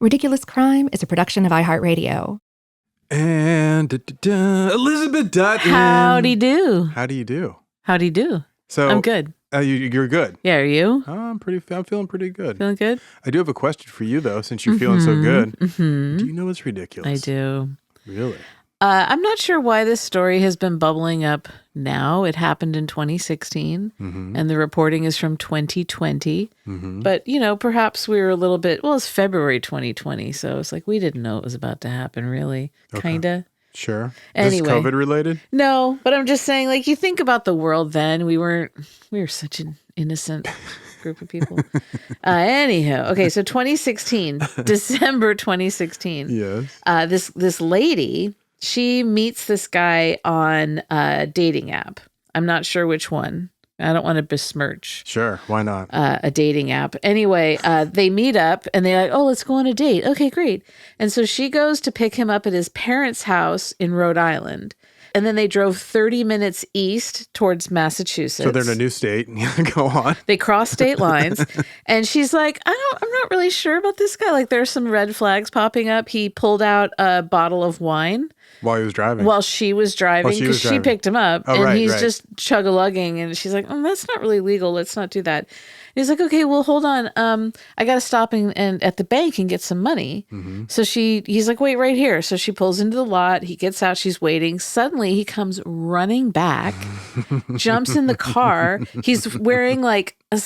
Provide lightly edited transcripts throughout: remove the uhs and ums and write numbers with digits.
Ridiculous Crime is a production of iHeartRadio. And Elizabeth Dutton. Howdy do. How do you do? Howdy do. So I'm good. You're good. Yeah, are you? I'm feeling pretty good. Feeling good? I do have a question for you though, since you're feeling so good. Mm-hmm. Do you know what's ridiculous? I do. Really? I'm not sure why this story has been bubbling up now. It happened in 2016, and the reporting is from 2020. But, perhaps we were a little bit, it's February 2020, so it's like we didn't know it was about to happen, really. Okay. Kind of. Sure. Anyway. Is this COVID related? No, but I'm just saying, you think about the world then. We were such an innocent group of people. Anyhow, okay, so 2016, December 2016. Yes. This lady, she meets this guy on a dating app. I'm not sure which one. I don't want to besmirch. Sure, why not? A dating app. Anyway, they meet up and they're like, let's go on a date. Okay, great. And so she goes to pick him up at his parents' house in Rhode Island. And then they drove 30 minutes east towards Massachusetts. So they're in a new state. Go on. They cross state lines. And she's like, I'm not really sure about this guy. There's some red flags popping up. He pulled out a bottle of wine. While he was driving? While she was driving, because she picked him up. Oh, and he's right. just chug-a-lugging. And she's like, that's not really legal. Let's not do that. And he's like, okay, well, hold on. I got to stop and at the bank and get some money. So he's like, wait right here. So she pulls into the lot. He gets out. She's waiting. Suddenly, he comes running back, jumps in the car. He's wearing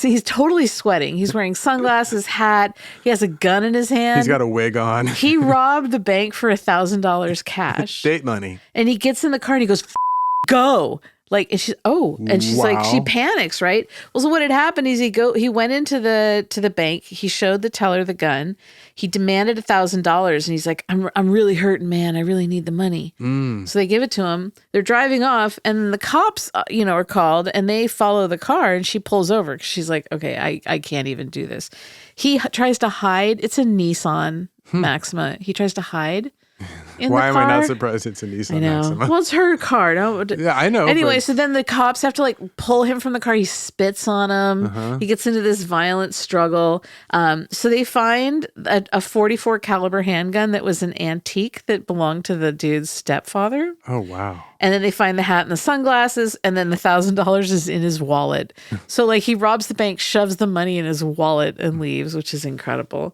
he's totally sweating. He's wearing sunglasses, hat. He has a gun in his hand. He's got a wig on. He robbed the bank for $1,000 cash. Date money. And he gets in the car and he goes, go. And she's like, she panics, right? Well, so what had happened is he went into the bank. He showed the teller the gun. He demanded $1,000 and he's like, I'm really hurting, man. I really need the money. So they give it to him. They're driving off and the cops, are called and they follow the car and she pulls over. She's like, okay, I can't even do this. He tries to hide. It's a Nissan Maxima. He tries to hide. Why am I not surprised it's a Nissan Maxima? Well, it's her car. No? Yeah, I know. Anyway, so then the cops have to pull him from the car. He spits on him. He gets into this violent struggle. So they find a 44 caliber handgun that was an antique that belonged to the dude's stepfather. Oh, wow. And then they find the hat and the sunglasses, and then the $1,000 is in his wallet. So he robs the bank, shoves the money in his wallet, and leaves, which is incredible.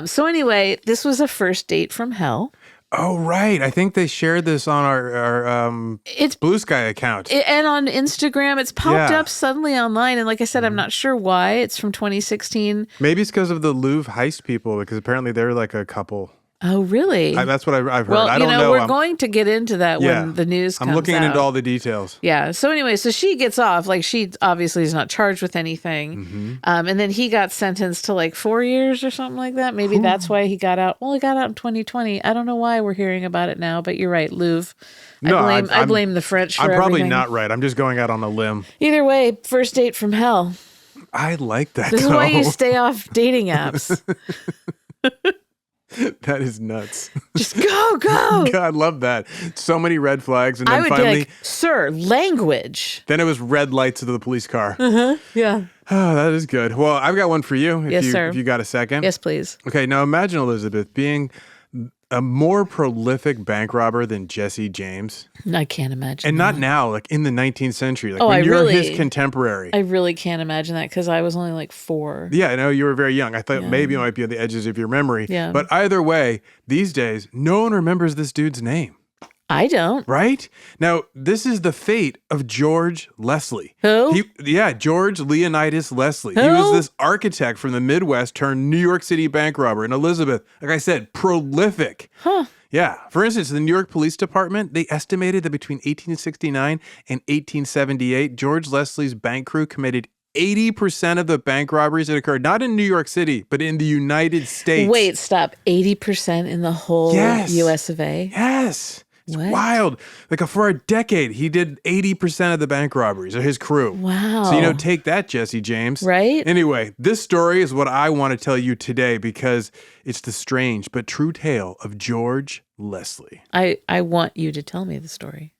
So anyway, this was a first date from hell. Oh, right. I think they shared this on our it's Blue Sky account. And on Instagram, it's popped up suddenly online. And like I said, I'm not sure why. It's from 2016. Maybe it's because of the Louvre heist people, because apparently they're a couple. Oh, really? That's what I've heard. Well, I don't know. We're going to get into that when the news comes out. I'm looking into all the details. Yeah. So anyway, so she gets off. She obviously is not charged with anything. And then he got sentenced to 4 years or something like that. Maybe that's why he got out. Well, he got out in 2020. I don't know why we're hearing about it now, but you're right, Louvre. I blame the French for I'm probably everything. not right. I'm just going out on a limb. Either way, first date from hell. I like that. This is why you stay off dating apps. That is nuts. Just go. God, I love that. So many red flags. And then I would finally, be like, sir, language. Then it was red lights of the police car. Yeah. Oh, that is good. Well, I've got one for you. Yes, sir. If you got a second. Yes, please. Okay, now imagine, Elizabeth, being a more prolific bank robber than Jesse James. I can't imagine. And that. not now, in the 19th century. When you're his contemporary. I really can't imagine that because I was only 4. Yeah, I know you were very young. I thought maybe it might be on the edges of your memory. Yeah. But either way, these days, no one remembers this dude's name. I don't. Right? Now, this is the fate of George Leslie. Who? George Leonidas Leslie. Who? He was this architect from the Midwest turned New York City bank robber. And Elizabeth, like I said, prolific. Huh. Yeah. For instance, the New York Police Department, they estimated that between 1869 and 1878, George Leslie's bank crew committed 80% of the bank robberies that occurred, not in New York City, but in the United States. Wait, stop. 80% in the whole US of A? Yes. It's wild. For a decade, he did 80% of the bank robberies, or his crew. Wow. So, take that, Jesse James. Right? Anyway, this story is what I want to tell you today because it's the strange but true tale of George Leslie. I want you to tell me the story.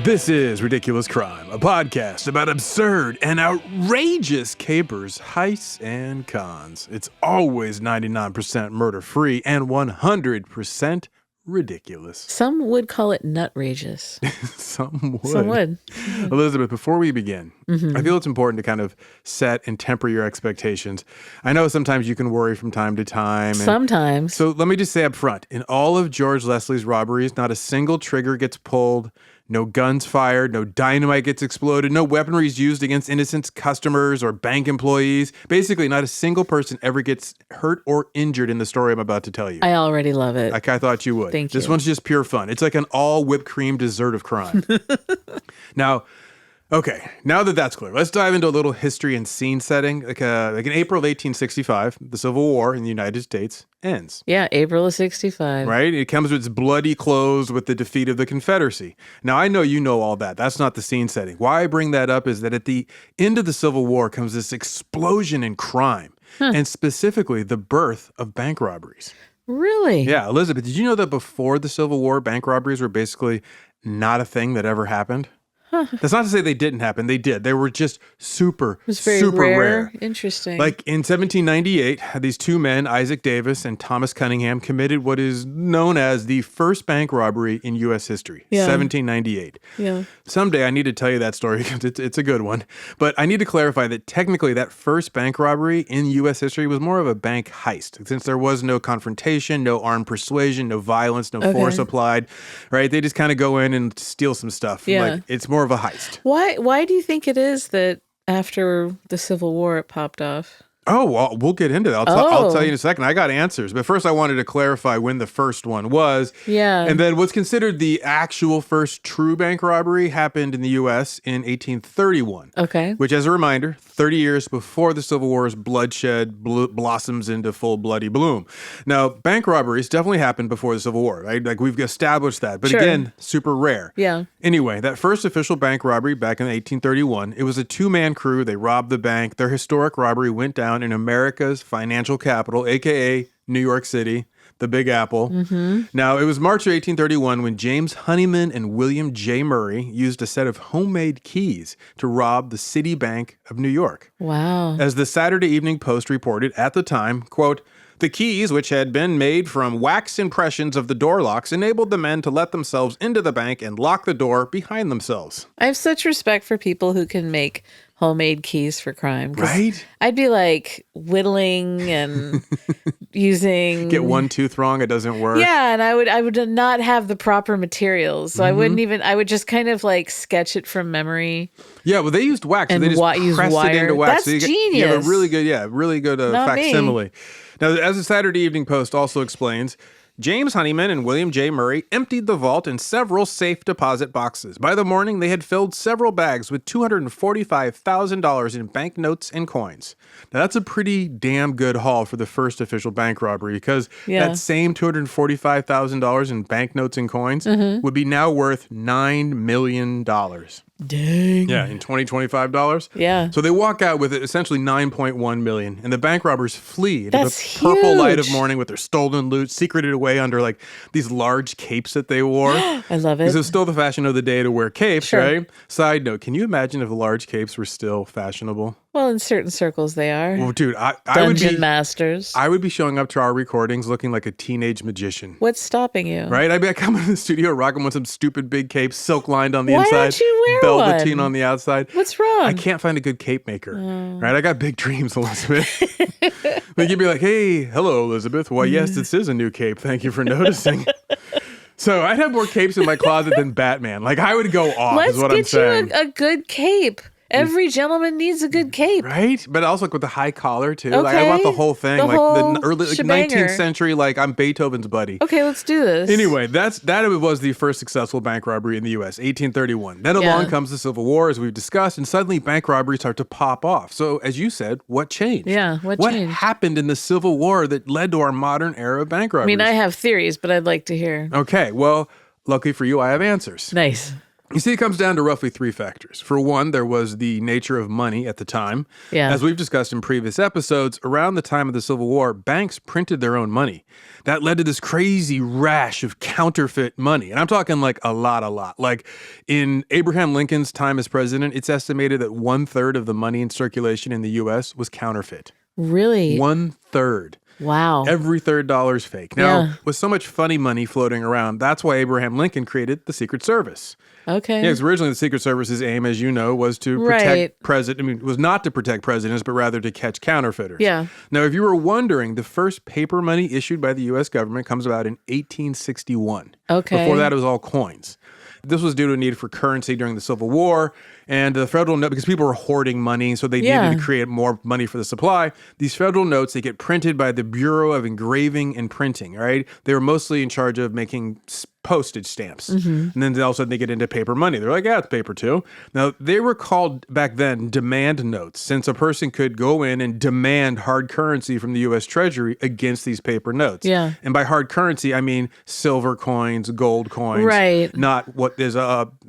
This is Ridiculous Crime, a podcast about absurd and outrageous capers, heists, and cons. It's always 99% murder-free and 100% ridiculous. Some would call it nutrageous. Some would. Some would. Elizabeth, before we begin, I feel it's important to kind of set and temper your expectations. I know sometimes you can worry from time to time. Sometimes. So let me just say up front, in all of George Leslie's robberies, not a single trigger gets pulled, no guns fired, no dynamite gets exploded, no weaponry is used against innocent customers or bank employees. Basically, not a single person ever gets hurt or injured in the story I'm about to tell you. I already love it. Like I thought you would. Thank you. This one's just pure fun. It's like an all whipped cream dessert of crime. Now, okay, now that that's clear, let's dive into a little history and scene setting. Like in April of 1865, the Civil War in the United States ends. Yeah, April of 65. Right? It comes with its bloody close with the defeat of the Confederacy. Now, I know you know all that. That's not the scene setting. Why I bring that up is that at the end of the Civil War comes this explosion in crime, and specifically the birth of bank robberies. Really? Yeah, Elizabeth, did you know that before the Civil War, bank robberies were basically not a thing that ever happened? That's not to say they didn't happen. They did. They were just super rare. Interesting. Like in 1798, these two men, Isaac Davis and Thomas Cunningham, committed what is known as the first bank robbery in U.S. history, 1798. Yeah. Someday I need to tell you that story because it's a good one. But I need to clarify that technically that first bank robbery in U.S. history was more of a bank heist, since there was no confrontation, no armed persuasion, no violence, no force applied, right? They just kind of go in and steal some stuff. Yeah. Like it's more of a heist. Why do you think it is that after the Civil War it popped off? Oh, well, we'll get into that. I'll tell you in a second. I got answers. But first, I wanted to clarify when the first one was. Yeah. And then what's considered the actual first true bank robbery happened in the U.S. in 1831. Okay. Which, as a reminder, 30 years before the Civil War's bloodshed blossoms into full bloody bloom. Now, bank robberies definitely happened before the Civil War, right? Like, we've established that. But again, super rare. Yeah. Anyway, that first official bank robbery back in 1831, it was a two-man crew. They robbed the bank. Their historic robbery went down in America's financial capital, a.k.a. New York City, the Big Apple. Now, it was March of 1831 when James Honeyman and William J. Murray used a set of homemade keys to rob the City Bank of New York. Wow. As the Saturday Evening Post reported at the time, quote, "The keys, which had been made from wax impressions of the door locks, enabled the men to let themselves into the bank and lock the door behind themselves." I have such respect for people who can make homemade keys for crime. Right? I'd be like whittling and using... Get one tooth wrong, it doesn't work. Yeah, and I would not have the proper materials. So I wouldn't even... I would just kind of like sketch it from memory. Yeah, well, they used wax. And they just use pressed wire. it into wax. That's So genius. you have a really good Not me. facsimile. Now, as the Saturday Evening Post also explains, James Honeyman and William J. Murray emptied the vault in several safe deposit boxes. By the morning, they had filled several bags with $245,000 in banknotes and coins. Now, that's a pretty damn good haul for the first official bank robbery because that same $245,000 in banknotes and coins would be now worth $9 million. Dang. Yeah, in $25. Yeah. So they walk out with essentially $9.1 million, and the bank robbers flee into That's the purple light of huge. morning with their stolen loot, secreted away under like these large capes that they wore. I love it. Because it was still the fashion of the day to wear capes, Sure. right? Side note, can you imagine if large capes were still fashionable? Well, in certain circles they are. Well, dude, I Dungeon masters. I would be showing up to our recordings looking like a teenage magician. What's stopping you? Right? I'd be coming in the studio rocking with some stupid big capes, silk lined on the Why inside, don't you wear velveteen one? on the outside. What's wrong? I can't find a good cape maker. Right? I got big dreams, Elizabeth. Like you'd be like, "Hey, hello, Elizabeth. Why, yes, this is a new cape. Thank you for noticing." So I'd have more capes in my closet than Batman. Like I would go off. Let's is what get I'm saying. you a good cape. Every gentleman needs a good cape. Right? But also like with the high collar too. Like I want the whole thing. The like whole the early shebanger. 19th century, like I'm Beethoven's buddy. Okay, let's do this. Anyway, that was the first successful bank robbery in the U.S., 1831. Then along comes the Civil War, as we've discussed, and suddenly bank robberies start to pop off. So, as you said, what changed? Yeah, what changed? What happened in the Civil War that led to our modern era of bank robberies? I mean, I have theories, but I'd like to hear. Okay, well, luckily for you, I have answers. Nice. You see, it comes down to roughly three factors. For one, there was the nature of money at the time. Yeah. As we've discussed in previous episodes, around the time of the Civil War, banks printed their own money. That led to this crazy rash of counterfeit money. And I'm talking like a lot. Like in Abraham Lincoln's time as president, it's estimated that 1/3 of the money in circulation in the U.S. was counterfeit. Really? 1/3. Wow. Every third dollar is fake. Now, with so much funny money floating around, that's why Abraham Lincoln created the Secret Service. Okay. Yeah, because originally the Secret Service's aim, as you know, was to protect was not to protect presidents, but rather to catch counterfeiters. Yeah. Now, if you were wondering, the first paper money issued by the U.S. government comes about in 1861. Okay. Before that, it was all coins. This was due to a need for currency during the Civil War, and the federal note, because people were hoarding money, so they needed to create more money for the supply. These federal notes, they get printed by the Bureau of Engraving and Printing, all right? They were mostly in charge of making postage stamps. And then all of a sudden they get into paper money. They're like, yeah, it's paper too. Now, they were called back then demand notes, since a person could go in and demand hard currency from the U.S. Treasury against these paper notes. Yeah. And by hard currency, I mean silver coins, gold coins. Right. Not what is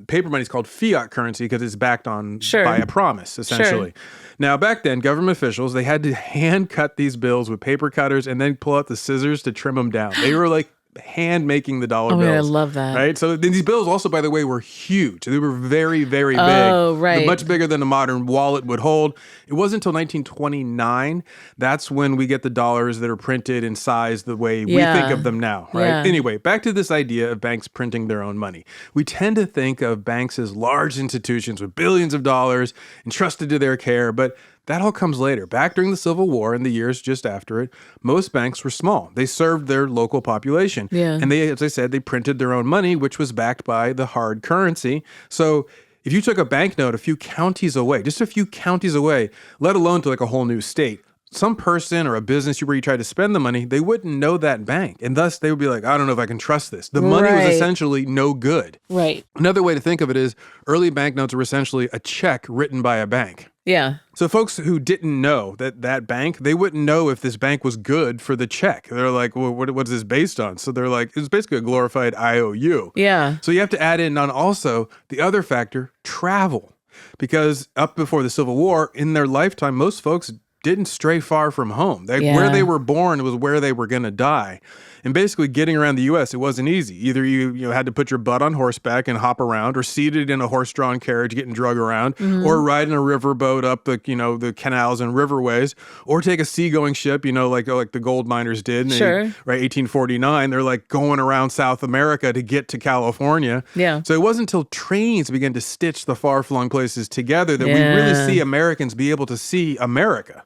paper money is called fiat currency because it's backed on by a promise, essentially. Now, back then, government officials, they had to hand cut these bills with paper cutters and then pull out the scissors to trim them down. They were like hand making the dollar bills. I love that. Right? So these bills also, by the way, were huge. They were very, very big. Oh, right. Much bigger than a modern wallet would hold. It wasn't until 1929. That's when we get the dollars that are printed in size the way we think of them now. Right? Yeah. Anyway, back to this idea of banks printing their own money. We tend to think of banks as large institutions with billions of dollars entrusted to their care, but that all comes later. Back during the Civil War and the years just after it, most banks were small. They served their local population. Yeah. And they, as I said, they printed their own money, which was backed by the hard currency. So if you took a banknote a few counties away, just a few counties away, let alone to like a whole new state, some person or a business where you tried to spend the money, they wouldn't know that bank. And thus they would be like, I don't know if I can trust this. The money was essentially no good. Right. Another way to think of it is early banknotes were essentially a check written by a bank. Yeah. So folks who didn't know that bank, they wouldn't know if this bank was good for the check. They're like, well, what's this based on? So they're like, it's basically a glorified IOU. Yeah. So you have to add in on also the other factor, travel. Because up before the Civil War, in their lifetime, most folks didn't stray far from home. Where they were born was where they were going to die. And basically getting around the U.S., it wasn't easy. Either you had to put your butt on horseback and hop around, or seated in a horse-drawn carriage getting drug around, or ride in a riverboat up the canals and riverways, or take a seagoing ship, like the gold miners did. Sure. Right, 1849, they're like going around South America to get to California. Yeah. So it wasn't until trains began to stitch the far-flung places together that we really see Americans be able to see America.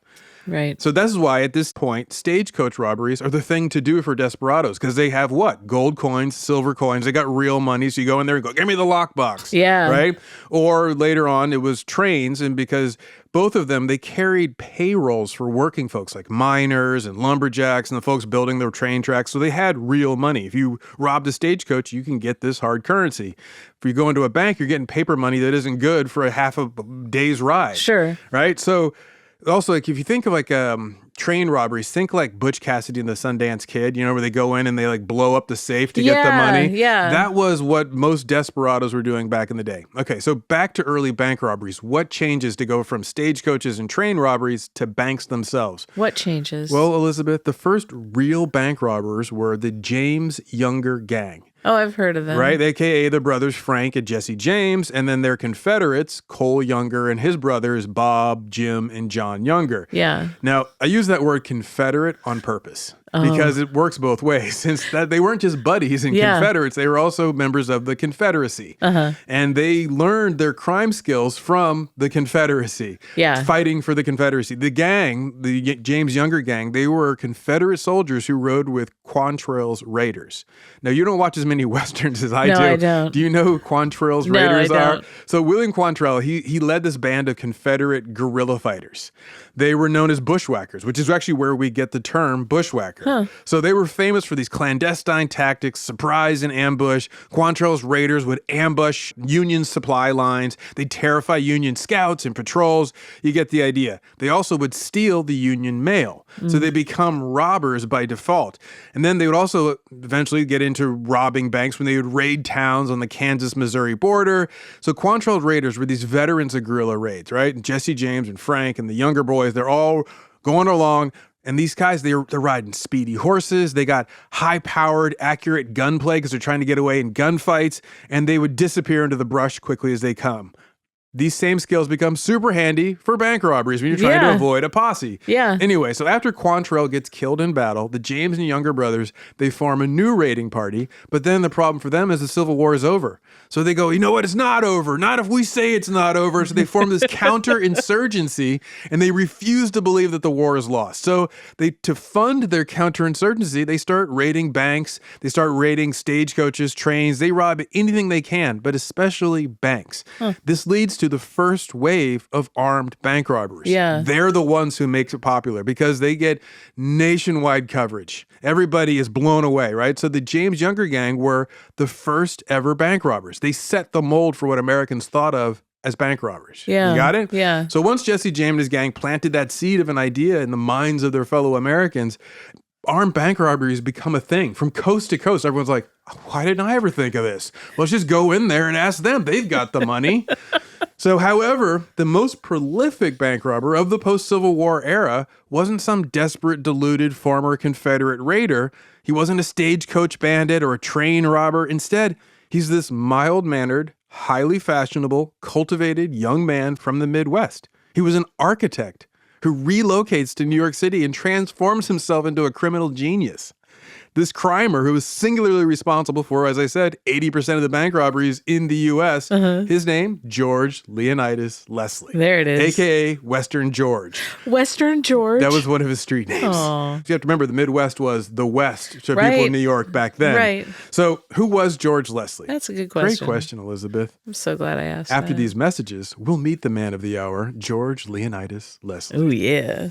Right. So this is why at this point, stagecoach robberies are the thing to do for desperados, because they have what? Gold coins, silver coins. They got real money. So you go in there and go, give me the lockbox. Yeah. Right? Or later on, it was trains. And because both of them, they carried payrolls for working folks like miners and lumberjacks and the folks building their train tracks. So they had real money. If you robbed a stagecoach, you can get this hard currency. If you go into a bank, you're getting paper money that isn't good for a half a day's ride. Sure. Right? So also, like if you think of like train robberies, think like Butch Cassidy and the Sundance Kid, where they go in and they like blow up the safe to get the money. Yeah. That was what most desperados were doing back in the day. Okay, so back to early bank robberies. What changes to go from stagecoaches and train robberies to banks themselves? What changes? Well, Elizabeth, the first real bank robbers were the James Younger Gang. Oh, I've heard of them. Right, a.k.a. the brothers Frank and Jesse James, and then their Confederates, Cole Younger and his brothers, Bob, Jim, and John Younger. Yeah. Now, I use that word Confederate on purpose because it works both ways. Since that they weren't just buddies and Confederates, they were also members of the Confederacy. And they learned their crime skills from the Confederacy, fighting for the Confederacy. The gang, the James Younger gang, they were Confederate soldiers who rode with Quantrill's Raiders. Now, you don't watch as many Westerns as I do. No, I don't. Do you know who Quantrill's Raiders I are? don't. So William Quantrill, he led this band of Confederate guerrilla fighters. They were known as bushwhackers, which is actually where we get the term bushwhacker. America. So they were famous for these clandestine tactics, surprise and ambush. Quantrell's raiders would ambush Union supply lines. They'd terrify Union scouts and patrols. You get the idea. They also would steal the Union mail. So they become robbers by default. And then they would also eventually get into robbing banks when they would raid towns on the Kansas-Missouri border. So Quantrell raiders were these veterans of guerrilla raids, right? Jesse James and Frank and the younger boys, they're all going along. And these guys, they're riding speedy horses. They got high-powered, accurate gunplay because they're trying to get away in gunfights. And they would disappear into the brush quickly as they come. These same skills become super handy for bank robberies when you're trying to avoid a posse. Yeah. Anyway, so after Quantrell gets killed in battle, the James and younger brothers, they form a new raiding party. But then the problem for them is the Civil War is over. So they go, you know what? It's not over. Not if we say it's not over. So they form this counterinsurgency, and they refuse to believe that the war is lost. So to fund their counterinsurgency, they start raiding banks. They start raiding stagecoaches, trains. They rob anything they can, but especially banks. This leads to the first wave of armed bank robberies. Yeah. They're the ones who make it popular because they get nationwide coverage. Everybody is blown away, right? So the James Younger gang were the first ever bank robbers. They set the mold for what Americans thought of as bank robbers. Yeah. You got it? Yeah. So once Jesse James and his gang planted that seed of an idea in the minds of their fellow Americans, armed bank robberies become a thing. From coast to coast, everyone's like, why didn't I ever think of this? Let's just go in there and ask them. They've got the money. So, however, the most prolific bank robber of the post-Civil War era wasn't some desperate, deluded former Confederate raider. He wasn't a stagecoach bandit or a train robber. Instead, he's this mild-mannered, highly fashionable, cultivated young man from the Midwest. He was an architect who relocates to New York City and transforms himself into a criminal genius. This crimer who was singularly responsible for, as I said, 80% of the bank robberies in the U.S., his name, George Leonidas Leslie. There it is. A.K.a. Western George. Western George? That was one of his street names. Aww. You have to remember, the Midwest was the West to people in New York back then. Right. So who was George Leslie? That's a good question. Great question, Elizabeth. I'm so glad I asked After that. these messages, we'll meet the man of the hour, George Leonidas Leslie. Oh, yeah.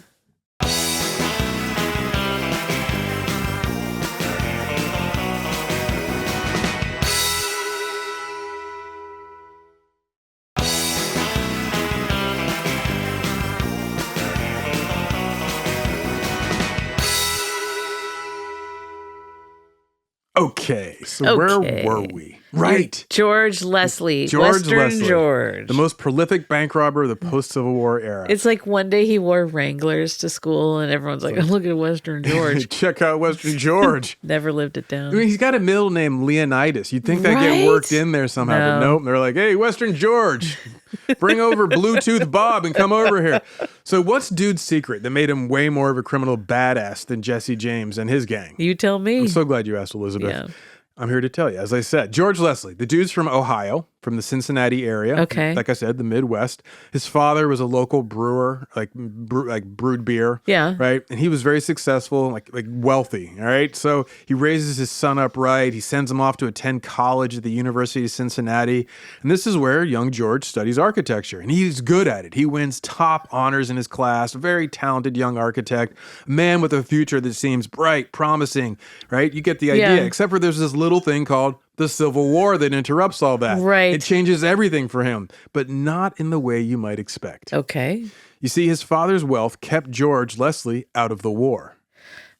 Okay, so where were we? Right. George Leslie. George Western Leslie. George. The most prolific bank robber of the post-Civil War era. It's like one day he wore Wranglers to school and everyone's like, oh, look at Western George. Check out Western George. Never lived it down. I mean, he's got a middle name, Leonidas. You'd think that'd get worked in there somehow, but nope. They're like, hey, Western George, bring over Bluetooth Bob and come over here. So what's dude's secret that made him way more of a criminal badass than Jesse James and his gang? You tell me. I'm so glad you asked, Elizabeth. Yeah. I'm here to tell you. As I said, George Leslie, the dude's from Ohio, from the Cincinnati area. Okay. Like I said, the Midwest. His father was a local brewer, like brewed beer. Yeah. Right. And he was very successful, like wealthy. All right. So he raises his son up right. He sends him off to attend college at the University of Cincinnati. And this is where young George studies architecture. And he's good at it. He wins top honors in his class. Very talented young architect. A man with a future that seems bright, promising. Right. You get the idea. Except for there's this little thing called the Civil War that interrupts all that. Right. It changes everything for him, but not in the way you might expect. Okay. You see, his father's wealth kept George Leslie out of the war.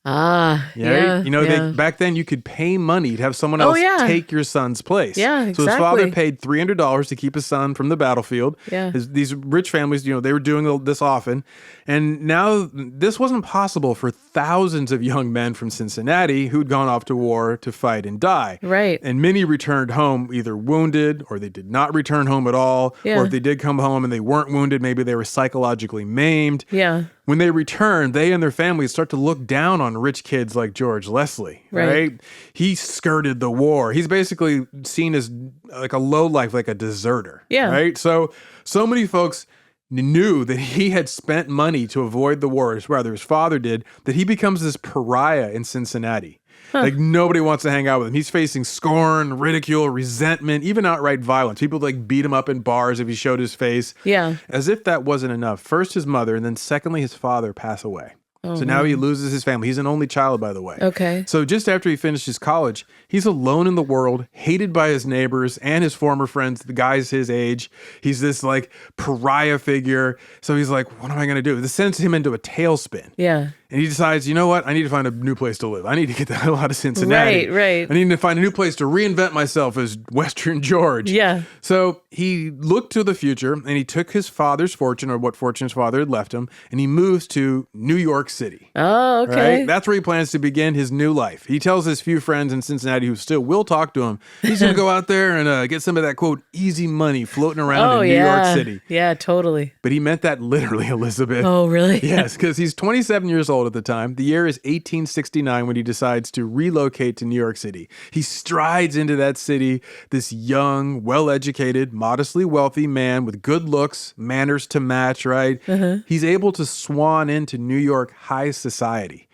Ah, yeah. You know, back then you could pay money to have someone else take your son's place. Yeah, exactly. So his father paid $300 to keep his son from the battlefield. Yeah. These rich families, they were doing this often. And now this wasn't possible for thousands of young men from Cincinnati who'd gone off to war to fight and die. Right. And many returned home either wounded or they did not return home at all. Yeah. Or if they did come home and they weren't wounded, maybe they were psychologically maimed. Yeah. When they return, they and their families start to look down on rich kids like George Leslie, right? He skirted the war. He's basically seen as like a lowlife, like a deserter, right? So many folks knew that he had spent money to avoid the war, as rather his father did, that he becomes this pariah in Cincinnati. Like nobody wants to hang out with him. He's facing scorn, ridicule, resentment, even outright violence. People like beat him up in bars if he showed his face. Yeah. As if that wasn't enough. First his mother and then secondly his father pass away. So now he loses his family. He's an only child, by the way. Okay. So just after he finishes college, he's alone in the world, hated by his neighbors and his former friends, the guys his age. He's this like pariah figure. So he's like, what am I going to do? This sends him into a tailspin. Yeah. And he decides, you know what? I need to find a new place to live. I need to get the hell out of Cincinnati. Right. I need to find a new place to reinvent myself as Western George. Yeah. So he looked to the future and he took his father's fortune, or what fortune his father had left him, and he moves to New York City. Oh, okay. Right? That's where he plans to begin his new life. He tells his few friends in Cincinnati who still will talk to him, he's going to go out there and get some of that, quote, easy money floating around in New York City. Yeah, totally. But he meant that literally, Elizabeth. Oh, really? Yes, because he's 27 years old at the time. The year is 1869 when he decides to relocate to New York City. He strides into that city, this young, well-educated, modestly wealthy man with good looks, manners to match, right? He's able to swan into New York high society.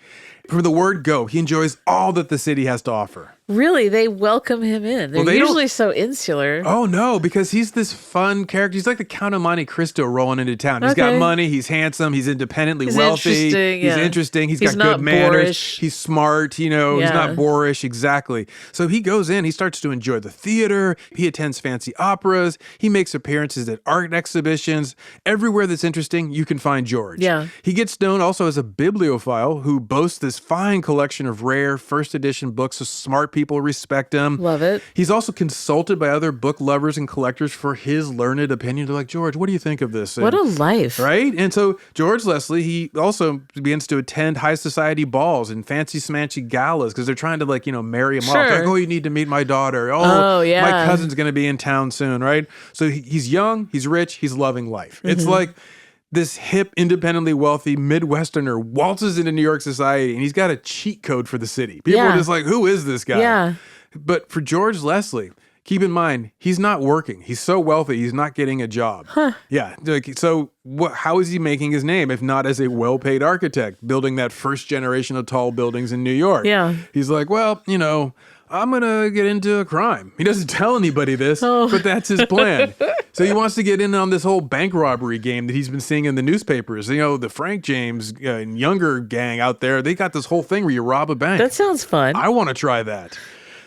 From the word go, he enjoys all that the city has to offer. Really? They welcome him in. They're usually so insular. Oh, no, because he's this fun character. He's like the Count of Monte Cristo rolling into town. He's got money. He's handsome. He's independently wealthy. He's interesting. He's got good manners. Boorish. He's smart. He's not boorish. Exactly. So he goes in. He starts to enjoy the theater. He attends fancy operas. He makes appearances at art exhibitions. Everywhere that's interesting, you can find George. Yeah. He gets known also as a bibliophile who boasts this fine collection of rare first edition books, so smart people respect him. Love it. He's also consulted by other book lovers and collectors for his learned opinion. They're like, George, what do you think of this? What a life. Right? And so George Leslie, he also begins to attend high society balls and fancy smancy galas because they're trying to marry him off. Like, oh, you need to meet my daughter. Oh, yeah. My cousin's going to be in town soon, right? So he's young, he's rich, he's loving life. It's like this hip, independently wealthy Midwesterner waltzes into New York society, and he's got a cheat code for the city. People are just like, who is this guy? Yeah. But for George Leslie, keep in mind, he's not working. He's so wealthy, he's not getting a job. Yeah. So how is he making his name if not as a well-paid architect, building that first generation of tall buildings in New York? Yeah. He's like, well, I'm going to get into a crime. He doesn't tell anybody this, but that's his plan. So he wants to get in on this whole bank robbery game that he's been seeing in the newspapers. The Frank James and younger gang out there, they got this whole thing where you rob a bank. That sounds fun. I want to try that.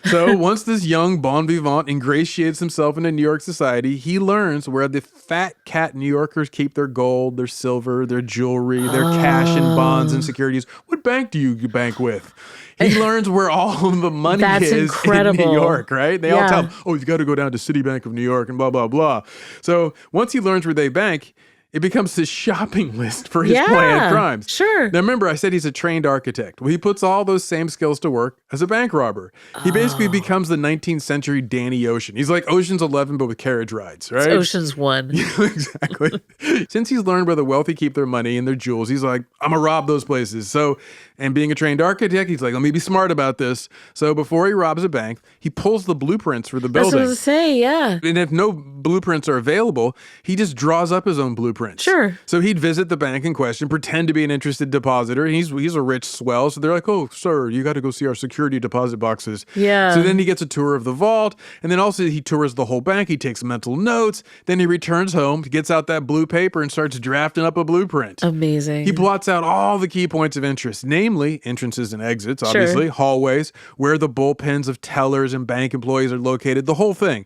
So once this young bon vivant ingratiates himself into New York society, he learns where the fat cat New Yorkers keep their gold, their silver, their jewelry, their cash and bonds and securities. What bank do you bank with? He learns where all of the money is incredible. in New York, right? They all tell him, oh, you got to go down to Citibank of New York and blah, blah, blah. So once he learns where they bank, it becomes his shopping list for his planned crimes. Sure. Now, remember, I said he's a trained architect. Well, he puts all those same skills to work as a bank robber. He basically becomes the 19th century Danny Ocean. He's like Ocean's 11, but with carriage rides, right? It's Ocean's 1. Exactly. Since he's learned where the wealthy keep their money and their jewels, he's like, I'm going to rob those places. So, and being a trained architect, he's like, let me be smart about this. So before he robs a bank, he pulls the blueprints for the building. That's what I was going to say, yeah. And if no blueprints are available, he just draws up his own blueprints. Sure. So he'd visit the bank in question, pretend to be an interested depositor. He's a rich swell. So they're like, oh, sir, you got to go see our security deposit boxes. Yeah. So then he gets a tour of the vault. And then also he tours the whole bank. He takes mental notes. Then he returns home, gets out that blue paper and starts drafting up a blueprint. Amazing. He plots out all the key points of interest, namely entrances and exits, obviously, hallways, where the bullpens of tellers and bank employees are located, the whole thing.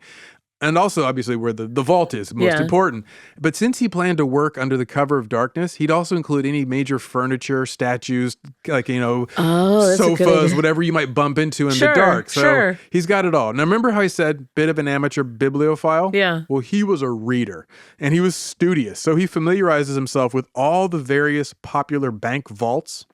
And also, obviously, where the vault is most important. But since he planned to work under the cover of darkness, he'd also include any major furniture, statues, like, sofas, whatever you might bump into in the dark. So he's got it all. Now, remember how I said bit of an amateur bibliophile? Yeah. Well, he was a reader, and he was studious. So he familiarizes himself with all the various popular bank vaults,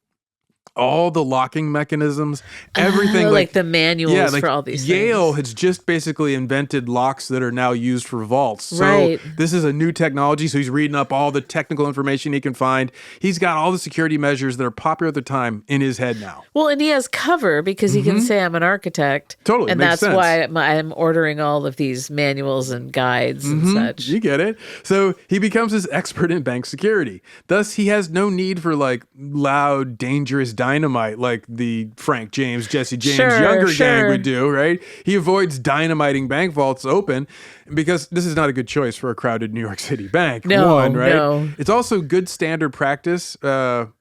all the locking mechanisms, everything. Like the manuals for all these Yale things. has just basically invented locks that are now used for vaults. So Right. this is a new technology. So he's reading up all the technical information he can find. He's got all the security measures that are popular at the time in his head now. Well, and he has cover because he can say I'm an architect. Totally, And makes that's sense. why I'm ordering all of these manuals and guides and such. You get it. So he becomes this expert in bank security. Thus, he has no need for like loud, dangerous dynamite like the Frank James, Jesse James younger gang would do, right? He avoids dynamiting bank vaults open. Because this is not a good choice for a crowded New York City bank. No, One, right? no. It's also good standard practice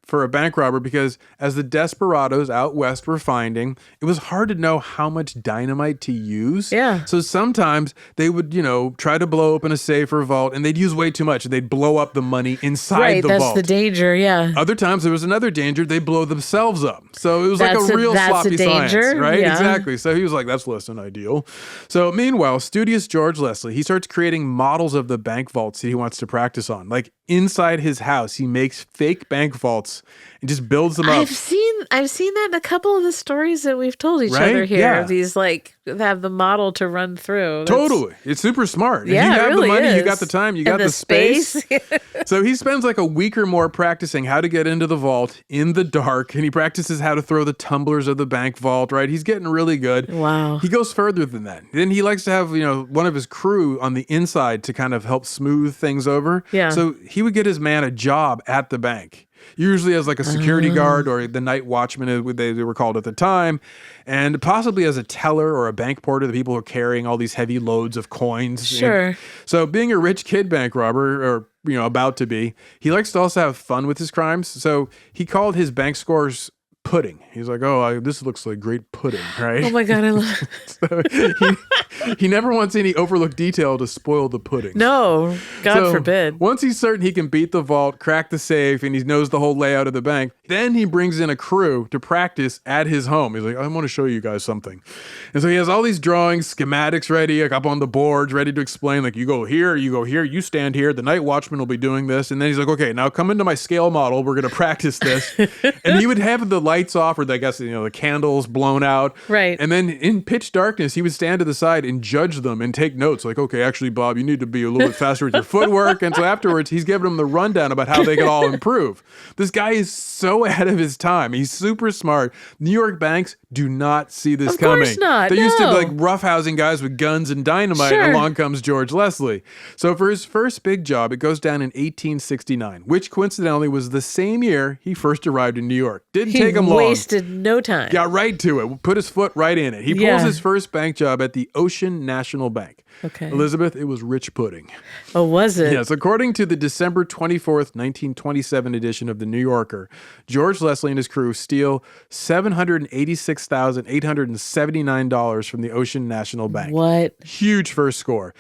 for a bank robber because as the desperados out west were finding, it was hard to know how much dynamite to use. Yeah. So sometimes they would, try to blow open a safe or vault and they'd use way too much. They'd blow up the money inside the vault. Right, that's the danger, yeah. Other times there was another danger. They'd blow themselves up. So it was like a real sloppy science, right? Yeah. Exactly. So he was like, that's less than ideal. So meanwhile, studious George Leslie, he starts creating models of the bank vaults that he wants to practice on. Like inside his house, he makes fake bank vaults and just builds them up. I've seen that in a couple of the stories that we've told each Right? other here. Yeah. These have the model to run through. Totally. It's super smart. Yeah, if you it have really the money, is. you got the time, you And got the the space. space. So he spends like a week or more practicing how to get into the vault in the dark, and he practices how to throw the tumblers of the bank vault, right? He's getting really good. Wow. He goes further than that. Then he likes to have, one of his crew on the inside to kind of help smooth things over. Yeah. So he would get his man a job at the bank. Usually as like a security guard or the night watchman, as they were called at the time, and possibly as a teller or a bank porter, the people who are carrying all these heavy loads of coins. Sure. So being a rich kid bank robber, or about to be, he likes to also have fun with his crimes. So he called his bank scores pudding. He's like, this looks like great pudding, right? Oh my God, I love it. So he never wants any overlooked detail to spoil the pudding. No, God forbid. Once he's certain he can beat the vault, crack the safe, and he knows the whole layout of the bank, then he brings in a crew to practice at his home. He's like, I want to show you guys something. And so he has all these drawings, schematics ready, like up on the boards, ready to explain, like, you go here, you stand here, the night watchman will be doing this. And then he's like, okay, now come into my scale model, we're going to practice this. And he would have the lights off, or I guess, the candles blown out. Right. And then in pitch darkness, he would stand to the side and judge them and take notes. Like, okay, actually, Bob, you need to be a little bit faster with your footwork. And so afterwards, he's giving them the rundown about how they can all improve. This guy is so ahead of his time. He's super smart. New York banks do not see this coming. Of course not. They used to be No. like roughhousing guys with guns and dynamite. Sure. Along comes George Leslie. So for his first big job, it goes down in 1869, which coincidentally was the same year he first arrived in New York. Didn't take him long. He wasted no time. Got right to it. Put his foot right in it. He pulls his first bank job at the Ocean National Bank. Okay. Elizabeth, it was rich pudding. Oh, was it? Yes, according to the December 24th, 1927 edition of The New Yorker, George Leslie and his crew steal $786,879 from the Ocean National Bank. What? Huge first score.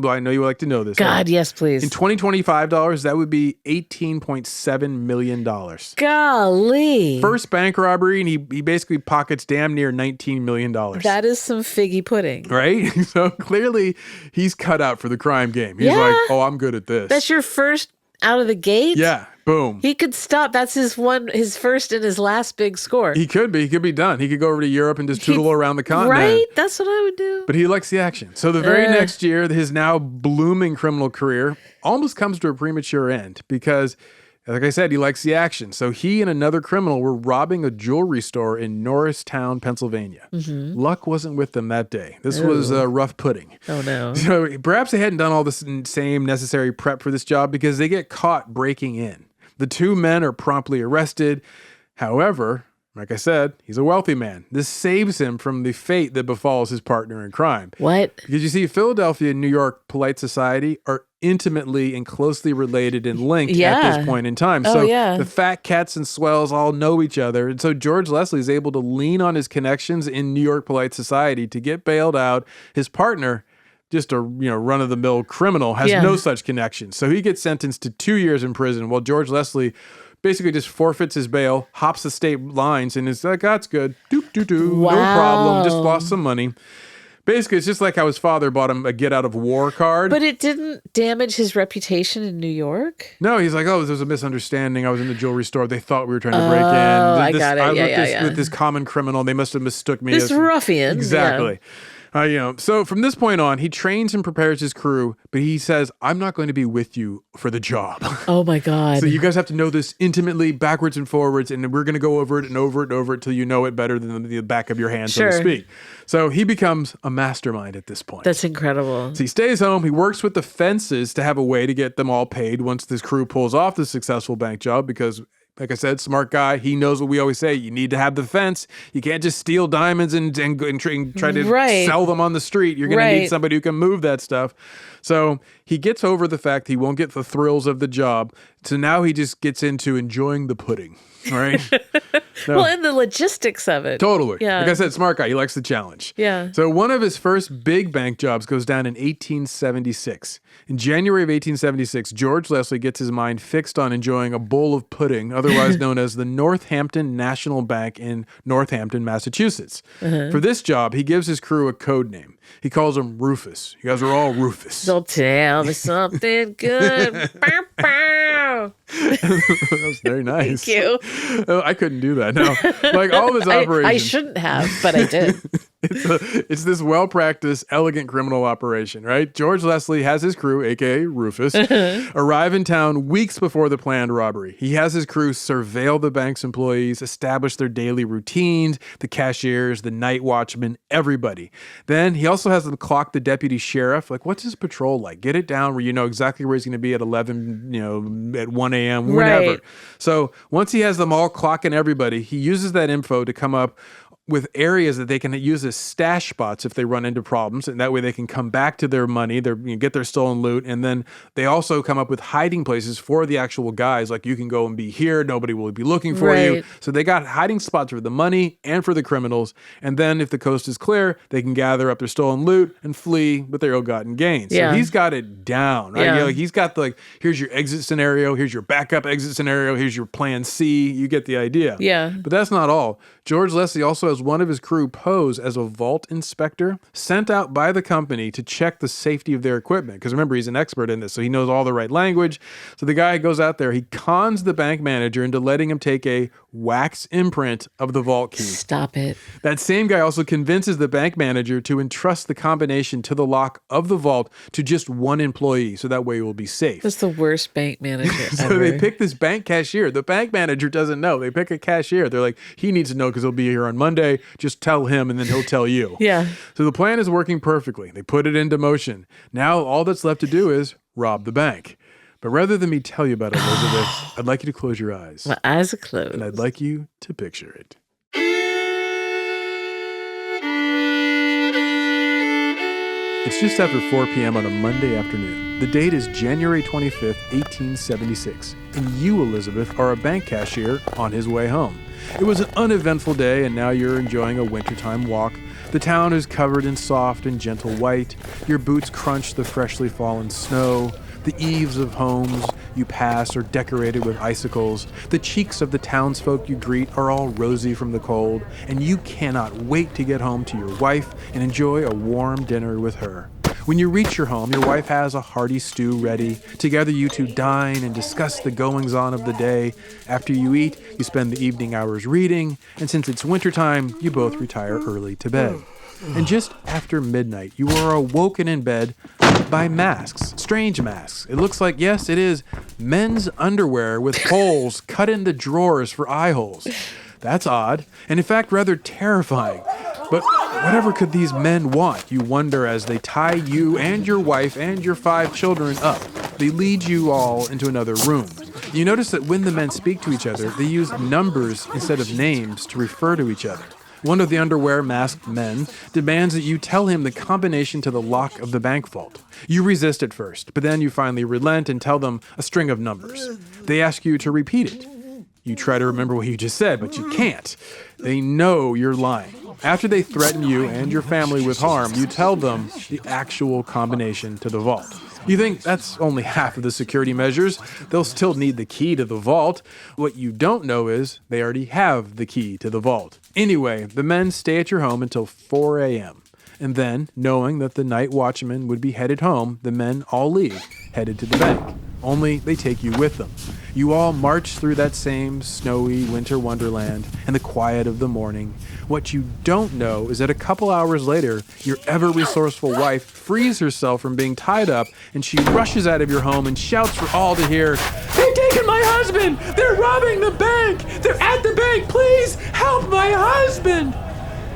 I know you would like to know this. God, yes, please. In 2025 dollars, that would be $18.7 million. Golly. First bank robbery, and he basically pockets damn near $19 million. That is some figgy pudding. Right? So clearly he's cut out for the crime game. He's like, I'm good at this. That's your first out of the gate? Yeah. Boom. He could stop. That's his first and his last big score. He could be. He could be done. He could go over to Europe and just tootle around the continent. Right? That's what I would do. But he likes the action. So the very next year, his now blooming criminal career almost comes to a premature end because, like I said, he likes the action. So he and another criminal were robbing a jewelry store in Norristown, Pennsylvania. Mm-hmm. Luck wasn't with them that day. This was rough pudding. Oh, no. So perhaps they hadn't done all this same necessary prep for this job because they get caught breaking in. The two men are promptly arrested. However, like I said, he's a wealthy man. This saves him from the fate that befalls his partner in crime. What? Because you see, Philadelphia and New York polite society are intimately and closely related and linked at this point in time. So the fat cats and swells all know each other. And so George Leslie is able to lean on his connections in New York polite society to get bailed out. His partner, just a run-of-the-mill criminal, has no such connection. So he gets sentenced to 2 years in prison while George Leslie basically just forfeits his bail, hops the state lines, and is like, that's good. Wow. No problem. Just lost some money. Basically, it's just like how his father bought him a get-out-of-war card. But it didn't damage his reputation in New York? No, he's like, there was a misunderstanding. I was in the jewelry store. They thought we were trying to break in. I got it. I looked with this common criminal. They must have mistook me. This ruffian. Exactly. So from this point on, he trains and prepares his crew, but he says, I'm not going to be with you for the job. Oh my God. So you guys have to know this intimately, backwards and forwards, and we're going to go over it and over it and over it till you know it better than the back of your hand, so to speak. So he becomes a mastermind at this point. That's incredible. So he stays home. He works with the fences to have a way to get them all paid once this crew pulls off the successful bank job, because Like I said, smart guy. He knows what we always say. You need to have the fence. You can't just steal diamonds and try to sell them on the street. You're going to need somebody who can move that stuff. So he gets over the fact he won't get the thrills of the job. So now he just gets into enjoying the pudding. All right. Well, and the logistics of it. Totally. Yeah. Like I said, smart guy. He likes the challenge. Yeah. So one of his first big bank jobs goes down in 1876. In January of 1876, George Leslie gets his mind fixed on enjoying a bowl of pudding, otherwise known as the Northampton National Bank in Northampton, Massachusetts. For this job, he gives his crew a code name. He calls them Rufus. You guys are all Rufus. So tell me something good. Bow, bow. That was very nice. Thank you. I couldn't do that. No, like all of his operations. I shouldn't have, but I did. It's this well-practiced, elegant criminal operation, right? George Leslie has his crew, a.k.a. Rufus, arrive in town weeks before the planned robbery. He has his crew surveil the bank's employees, establish their daily routines, the cashiers, the night watchmen, everybody. Then he also has them clock the deputy sheriff. Like, what's his patrol like? Get it down where you know exactly where he's going to be at 11, at 1 a.m., whenever. Right. So once he has them all clocking everybody, he uses that info to come up with areas that they can use as stash spots if they run into problems, and that way they can come back to their money, get their stolen loot, and then they also come up with hiding places for the actual guys. Like, you can go and be here, nobody will be looking for you. So they got hiding spots for the money and for the criminals, and then if the coast is clear, they can gather up their stolen loot and flee with their ill-gotten gains. So he's got it down, right? Yeah. He's got here's your exit scenario, here's your backup exit scenario, here's your plan C. You get the idea. Yeah. But that's not all. George Leslie also has one of his crew pose as a vault inspector sent out by the company to check the safety of their equipment. Because remember, he's an expert in this, so he knows all the right language. So the guy goes out there, he cons the bank manager into letting him take a wax imprint of the vault key. Stop it. That same guy also convinces the bank manager to entrust the combination to the lock of the vault to just one employee, so that way it will be safe. That's the worst bank manager So ever. they pick this bank cashier. The bank manager doesn't know. They pick a cashier. They're like, he needs to know because he'll be here on Monday. Just tell him and then he'll tell you. Yeah. So the plan is working perfectly. They put it into motion. Now all that's left to do is rob the bank. But rather than me tell you about it, Elizabeth, I'd like you to close your eyes. My eyes are closed. And I'd like you to picture it. It's just after 4 p.m. on a Monday afternoon. The date is January 25th, 1876. And you, Elizabeth, are a bank cashier on his way home. It was an uneventful day, and now you're enjoying a wintertime walk. The town is covered in soft and gentle white. Your boots crunch the freshly fallen snow. The eaves of homes you pass are decorated with icicles. The cheeks of the townsfolk you greet are all rosy from the cold, and you cannot wait to get home to your wife and enjoy a warm dinner with her. When you reach your home, your wife has a hearty stew ready. Together you two dine and discuss the goings-on of the day. After you eat, you spend the evening hours reading, and since it's wintertime, you both retire early to bed. And just after midnight, you are awoken in bed by masks, strange masks. It looks like, yes, it is men's underwear with holes cut in the drawers for eye holes. That's odd, and in fact rather terrifying. But whatever could these men want, you wonder as they tie you and your wife and your 5 children up. They lead you all into another room. You notice that when the men speak to each other, they use numbers instead of names to refer to each other. One of the underwear masked men demands that you tell him the combination to the lock of the bank vault. You resist at first, but then you finally relent and tell them a string of numbers. They ask you to repeat it. You try to remember what you just said, but you can't. They know you're lying. After they threaten you and your family with harm, you tell them the actual combination to the vault. You think that's only half of the security measures. They'll still need the key to the vault. What you don't know is they already have the key to the vault. Anyway, the men stay at your home until 4 a.m. And then, knowing that the night watchman would be headed home, the men all leave, headed to the bank. Only they take you with them. You all march through that same snowy winter wonderland in the quiet of the morning. What you don't know is that a couple hours later, your ever-resourceful wife frees herself from being tied up, and she rushes out of your home and shouts for all to hear, "They've taken my husband! They're robbing the bank! They're at the bank! Please help my husband!"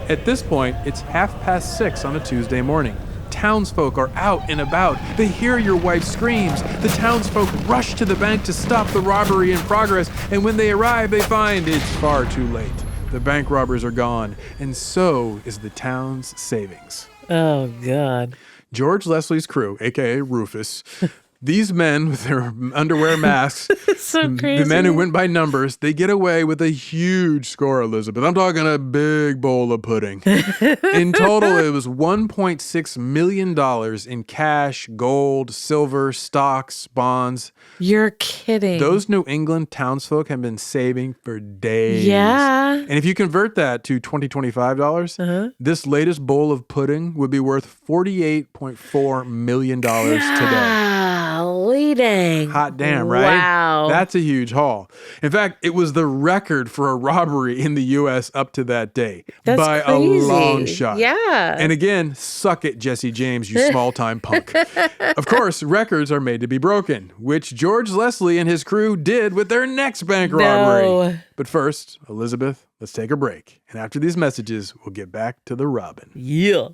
At this point, it's 6:30 on a Tuesday morning. townsfolk are out and about. They hear your wife screams. The townsfolk rush to the bank to stop the robbery in progress, and when they arrive, they find it's far too late. The bank robbers are gone, and so is the town's savings. Oh, God. George Leslie's crew, a.k.a. Rufus, these men with their underwear masks, So crazy. the men who went by numbers, they get away with a huge score, Elizabeth. I'm talking a big bowl of pudding. In total, it was $1.6 million in cash, gold, silver, stocks, bonds. You're kidding. Those New England townsfolk have been saving for days. Yeah. And if you convert that to $20-25, this latest bowl of pudding would be worth $48.4 million today. Dang. Hot damn, right? Wow. That's a huge haul. In fact, it was the record for a robbery in the U.S. up to that day. That's by crazy. a long shot. Yeah. And again, suck it, Jesse James, you small-time punk. Of course, records are made to be broken, which George Leslie and his crew did with their next bank robbery. But first, Elizabeth, let's take a break. And after these messages, we'll get back to the robbing. Yeah.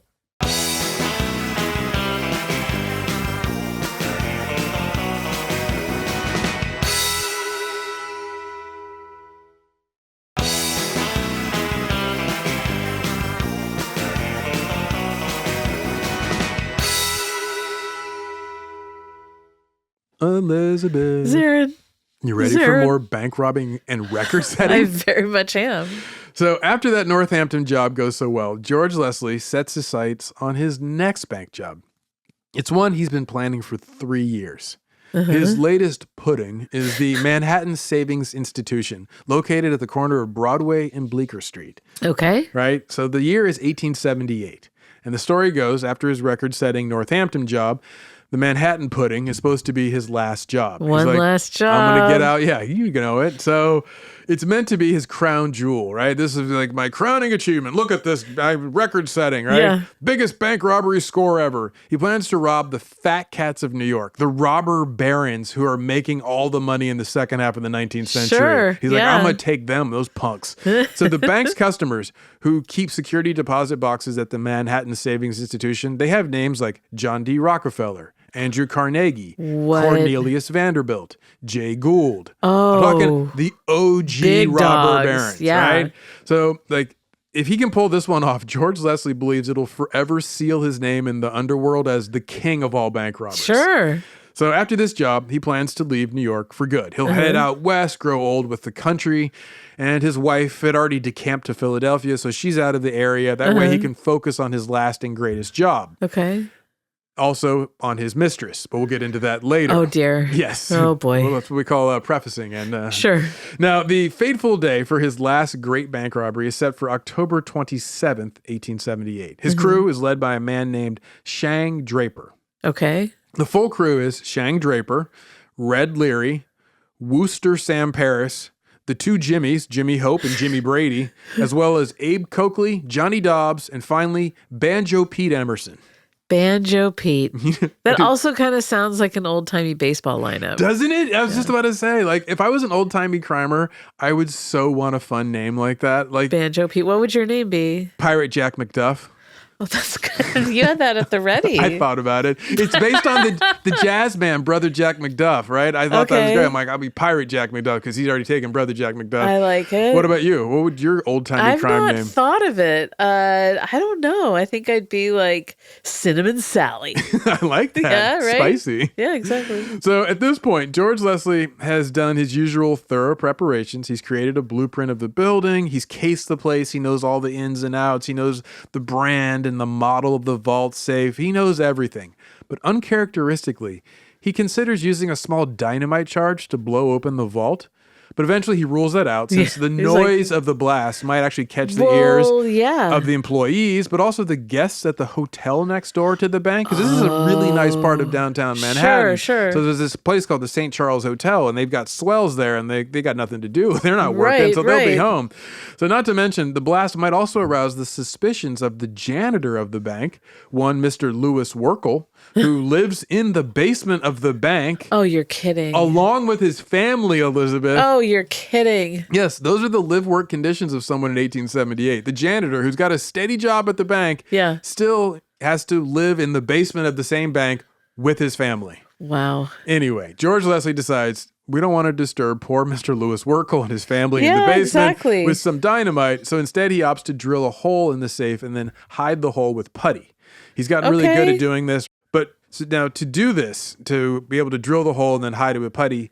Elizabeth. Zaron. You ready for more bank robbing and record setting? I very much am. So after that Northampton job goes so well, George Leslie sets his sights on his next bank job. It's one he's been planning for 3 years. His latest pudding is the Manhattan Savings Institution, located at the corner of Broadway and Bleecker Street. Okay. Right? So the year is 1878. And the story goes, after his record-setting Northampton job, the Manhattan pudding is supposed to be his last job. One last job. I'm going to get out. Yeah, you know it. So it's meant to be his crown jewel, right? This is like my crowning achievement. Look at this record setting, right? Yeah. Biggest bank robbery score ever. He plans to rob the fat cats of New York, the robber barons who are making all the money in the second half of the 19th century. Sure, He's like, I'm going to take them, those punks. So the bank's customers who keep security deposit boxes at the Manhattan Savings Institution, they have names like John D. Rockefeller, Andrew Carnegie, Cornelius Vanderbilt, Jay Gould. I'm talking the OG Big robber dogs, barons, yeah. right? So, like, if he can pull this one off, George Leslie believes it'll forever seal his name in the underworld as the king of all bank robbers. Sure. So after this job, he plans to leave New York for good. He'll head out west, grow old with the country, and his wife had already decamped to Philadelphia, so she's out of the area. That way he can focus on his last and greatest job. Okay. Also on his mistress, but we'll get into that later. Oh, dear. Yes. Oh, boy. Well, that's what we call prefacing. And Sure. Now, the fateful day for his last great bank robbery is set for October 27th, 1878. His crew is led by a man named Shang Draper. Okay. The full crew is Shang Draper, Red Leary, Wooster Sam Paris, the two Jimmys, Jimmy Hope and Jimmy Brady, as well as Abe Coakley, Johnny Dobbs, and finally Banjo Pete Emerson. Banjo Pete. That also kind of sounds like an old-timey baseball lineup. Doesn't it? I was just about to say, like, if I was an old-timey crimer, I would so want a fun name like that. Like Banjo Pete. What would your name be? Pirate Jack McDuff. Oh, that's good. You had that at the ready. I thought about it. It's based on the jazz man, Brother Jack McDuff, right? I thought that was great. I'm like, I'll be Pirate Jack McDuff because he's already taken Brother Jack McDuff. I like it. What about you? What would your old-timey crime name? I've not thought of it. I don't know. I think I'd be like Cinnamon Sally. I like that. Yeah, right? Spicy. Yeah, exactly. So at this point, George Leslie has done his usual thorough preparations. He's created a blueprint of the building. He's cased the place. He knows all the ins and outs. He knows the brand and the model of the vault safe. He knows everything. But uncharacteristically, he considers using a small dynamite charge to blow open the vault. But eventually he rules that out since the noise of the blast might actually catch the ears of the employees, but also the guests at the hotel next door to the bank. Because this is a really nice part of downtown Manhattan. Sure. So there's this place called the St. Charles Hotel, and they've got swells there, and they got nothing to do. They're not working, so they'll be home. So not to mention, the blast might also arouse the suspicions of the janitor of the bank, one Mr. Lewis Werkel, who lives in the basement of the bank. Oh, you're kidding. Along with his family, Elizabeth. Oh, you're kidding. Yes, those are the live-work conditions of someone in 1878. The janitor who's got a steady job at the bank still has to live in the basement of the same bank with his family. Wow. Anyway, George Leslie decides we don't want to disturb poor Mr. Lewis Werkel and his family in the basement exactly. with some dynamite. So instead, he opts to drill a hole in the safe and then hide the hole with putty. He's gotten really good at doing this. But so now to do this, to be able to drill the hole and then hide it with putty,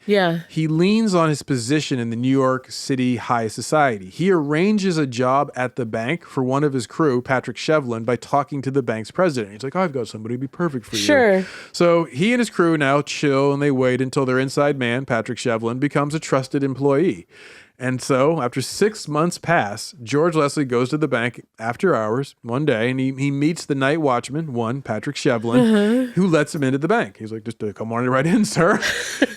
he leans on his position in the New York City high society. He arranges a job at the bank for one of his crew, Patrick Shevlin, by talking to the bank's president. He's like, I've got somebody who'd be perfect for you. Sure. So he and his crew now chill and they wait until their inside man, Patrick Shevlin, becomes a trusted employee. And so, after 6 months pass, George Leslie goes to the bank after hours one day, and he meets the night watchman, Patrick Shevlin, who lets him into the bank. He's like, just come on right in, sir.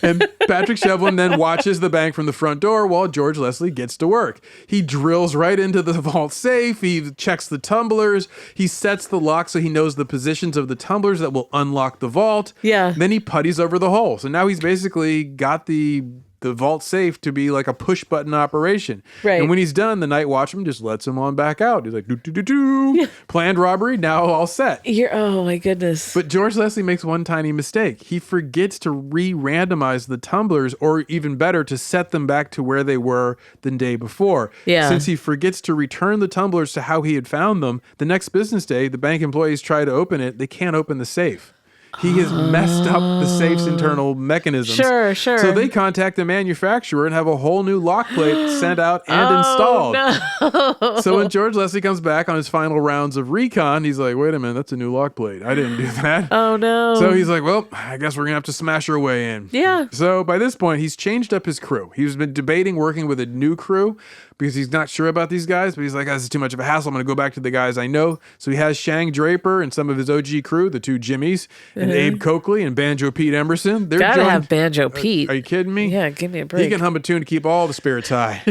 And Patrick Shevlin then watches the bank from the front door while George Leslie gets to work. He drills right into the vault safe. He checks the tumblers. He sets the lock so he knows the positions of the tumblers that will unlock the vault. Yeah. Then he putties over the hole. So now he's basically got the vault safe to be like a push button operation. Right. And when he's done, the night watchman just lets him on back out. He's like, do. Planned robbery, now all set. Oh my goodness. But George Leslie makes one tiny mistake. He forgets to re-randomize the tumblers, or even better, to set them back to where they were the day before. Yeah. Since he forgets to return the tumblers to how he had found them, the next business day, the bank employees try to open it. They can't open the safe. He has messed up the safe's internal mechanisms. Sure. So they contact the manufacturer and have a whole new lock plate sent out and installed. No. So when George Leslie comes back on his final rounds of recon, he's like, wait a minute, that's a new lock plate. I didn't do that. Oh, no. So he's like, well, I guess we're going to have to smash our way in. Yeah. So by this point, he's changed up his crew. He's been debating working with a new crew because he's not sure about these guys, but he's like, this is too much of a hassle. I'm going to go back to the guys I know. So he has Shang Draper and some of his OG crew, the two Jimmies, and Abe Coakley and Banjo Pete Emerson. They're Gotta have Banjo Pete. Are you kidding me? Yeah, give me a break. He can hum a tune to keep all the spirits high.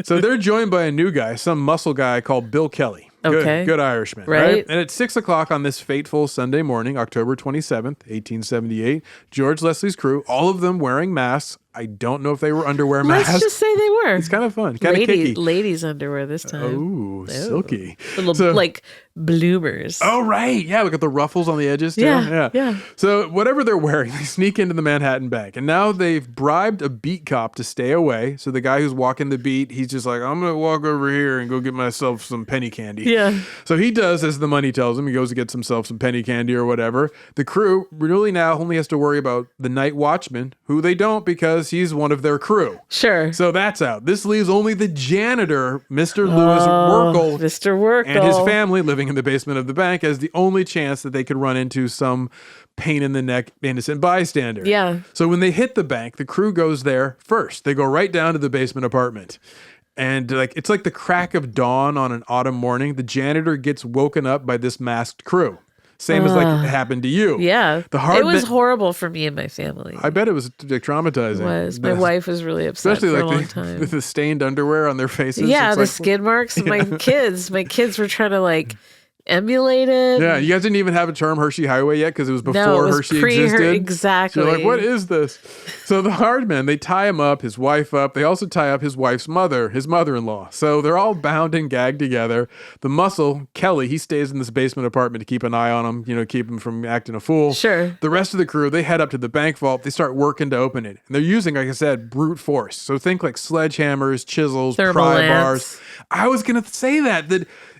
So they're joined by a new guy, some muscle guy called Bill Kelly. Good Irishman, right? And at 6 o'clock on this fateful Sunday morning, October 27th, 1878, George Leslie's crew, all of them wearing masks. I don't know if they were underwear masks. Let's just say they were. It's kind of fun, kind of kicky. Ladies' underwear this time. Ooh, silky. Little, like, bloomers. Oh, right. Yeah, look at the ruffles on the edges, too. Yeah. So whatever they're wearing, they sneak into the Manhattan Bank. And now they've bribed a beat cop to stay away. So the guy who's walking the beat, he's just like, I'm going to walk over here and go get myself some penny candy. Yeah. So he does as the money tells him. He goes to get himself some penny candy or whatever. The crew really now only has to worry about the night watchman, who they don't because he's one of their crew. Sure. So that's out. This leaves only the janitor, Mr. Lewis Werkel. Mr. Werkel. And his family living in the basement of the bank as the only chance that they could run into some pain in the neck innocent bystander. Yeah. So when they hit the bank, the crew goes there first. They go right down to the basement apartment. And it's like the crack of dawn on an autumn morning. The janitor gets woken up by this masked crew. Same as it happened to you. Yeah. It was horrible for me and my family. I bet it was traumatizing. It was. My wife was really upset for a long time. The stained underwear on their faces. Yeah, the skid marks. My kids were trying to emulate it. Yeah, you guys didn't even have a term Hershey Highway yet because it was before Hershey existed. Exactly. So you're like, what is this? So the hard men, they tie him up, his wife up. They also tie up his wife's mother, his mother-in-law. So they're all bound and gagged together. The muscle, Kelly, he stays in this basement apartment to keep an eye on him, keep him from acting a fool. Sure. The rest of the crew, they head up to the bank vault. They start working to open it. And they're using, like I said, brute force. So think like sledgehammers, chisels, pry bars. I was going to say that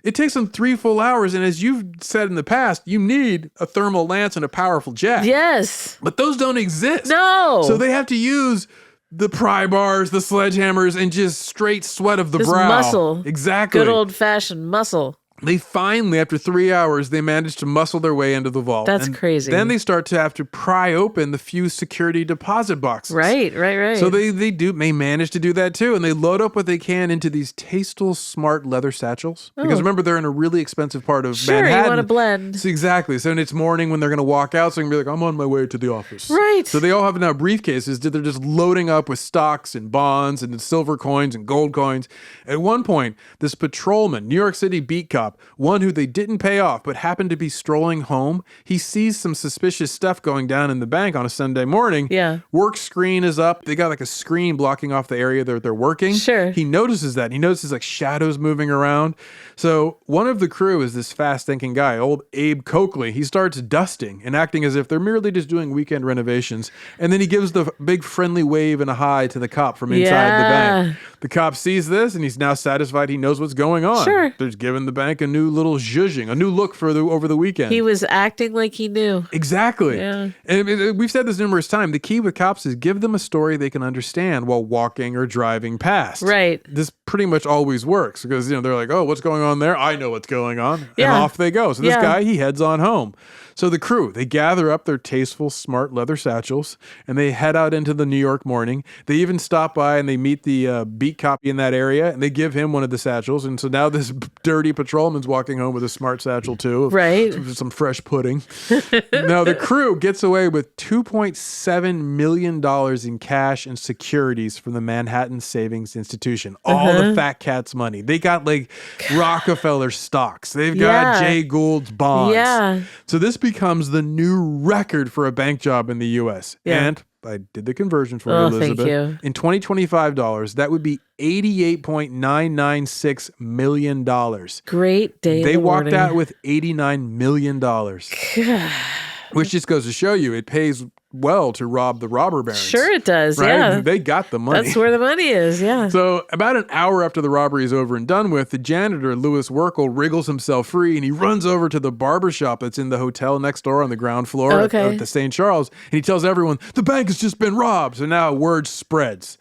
it takes them 3 full hours. And as you've said in the past, you need a thermal lance and a powerful jack. Yes. But those don't exist. No. So they have to use the pry bars, the sledgehammers, and just straight sweat of the brow. Muscle. Exactly. Good old-fashioned muscle. They finally, after 3 hours, they managed to muscle their way into the vault. That's crazy. Then they start to have to pry open the few security deposit boxes. Right. So they manage to do that too. And they load up what they can into these tasteful, smart leather satchels. Because remember, they're in a really expensive part of Manhattan. Sure, you want to blend. So exactly. So it's morning when they're going to walk out. So they can be like, I'm on my way to the office. Right. So they all have now briefcases. They're just loading up with stocks and bonds and silver coins and gold coins. At one point, this patrolman, New York City beat cop, cop, one who they didn't pay off but happened to be strolling home. He sees some suspicious stuff going down in the bank on a Sunday morning. Yeah. Work screen is up. They got like a screen blocking off the area that they're working. Sure. He notices that. He notices like shadows moving around. So one of the crew is this fast-thinking guy, old Abe Coakley. He starts dusting and acting as if they're merely just doing weekend renovations. And then he gives the big friendly wave and a hi to the cop from inside the bank. The cop sees this and he's now satisfied he knows what's going on. Sure. They're giving the bank a new little zhuzhing, a new look for over the weekend. He was acting like he knew. Exactly. Yeah. And we've said this numerous times. The key with cops is give them a story they can understand while walking or driving past. Right. This pretty much always works because, they're like, oh, what's going on there? I know what's going on. Yeah. And off they go. So this guy, he heads on home. So the crew, they gather up their tasteful, smart leather satchels and they head out into the New York morning. They even stop by and they meet the beat cop in that area and they give him one of the satchels. And so now this dirty patrolman's walking home with a smart satchel too. Right. Some fresh pudding. Now the crew gets away with $2.7 million in cash and securities from the Manhattan Savings Institution. All the fat cat's money. They got like Rockefeller stocks. They've got Jay Gould's bonds. Yeah. So this becomes the new record for a bank job in the U.S. Yeah. And I did the conversion for you, Elizabeth. Thank you. In 2025 dollars, that would be $88.996 million. Great day. They walked out with $89 million. Which just goes to show you it pays well to rob the robber barons. Sure it does, right? yeah. They got the money. That's where the money is, yeah. So about an hour after the robbery is over and done with, the janitor, Louis Werkel, wriggles himself free and he runs over to the barber shop that's in the hotel next door on the ground floor at the St. Charles. And he tells everyone, the bank has just been robbed. So now word spreads.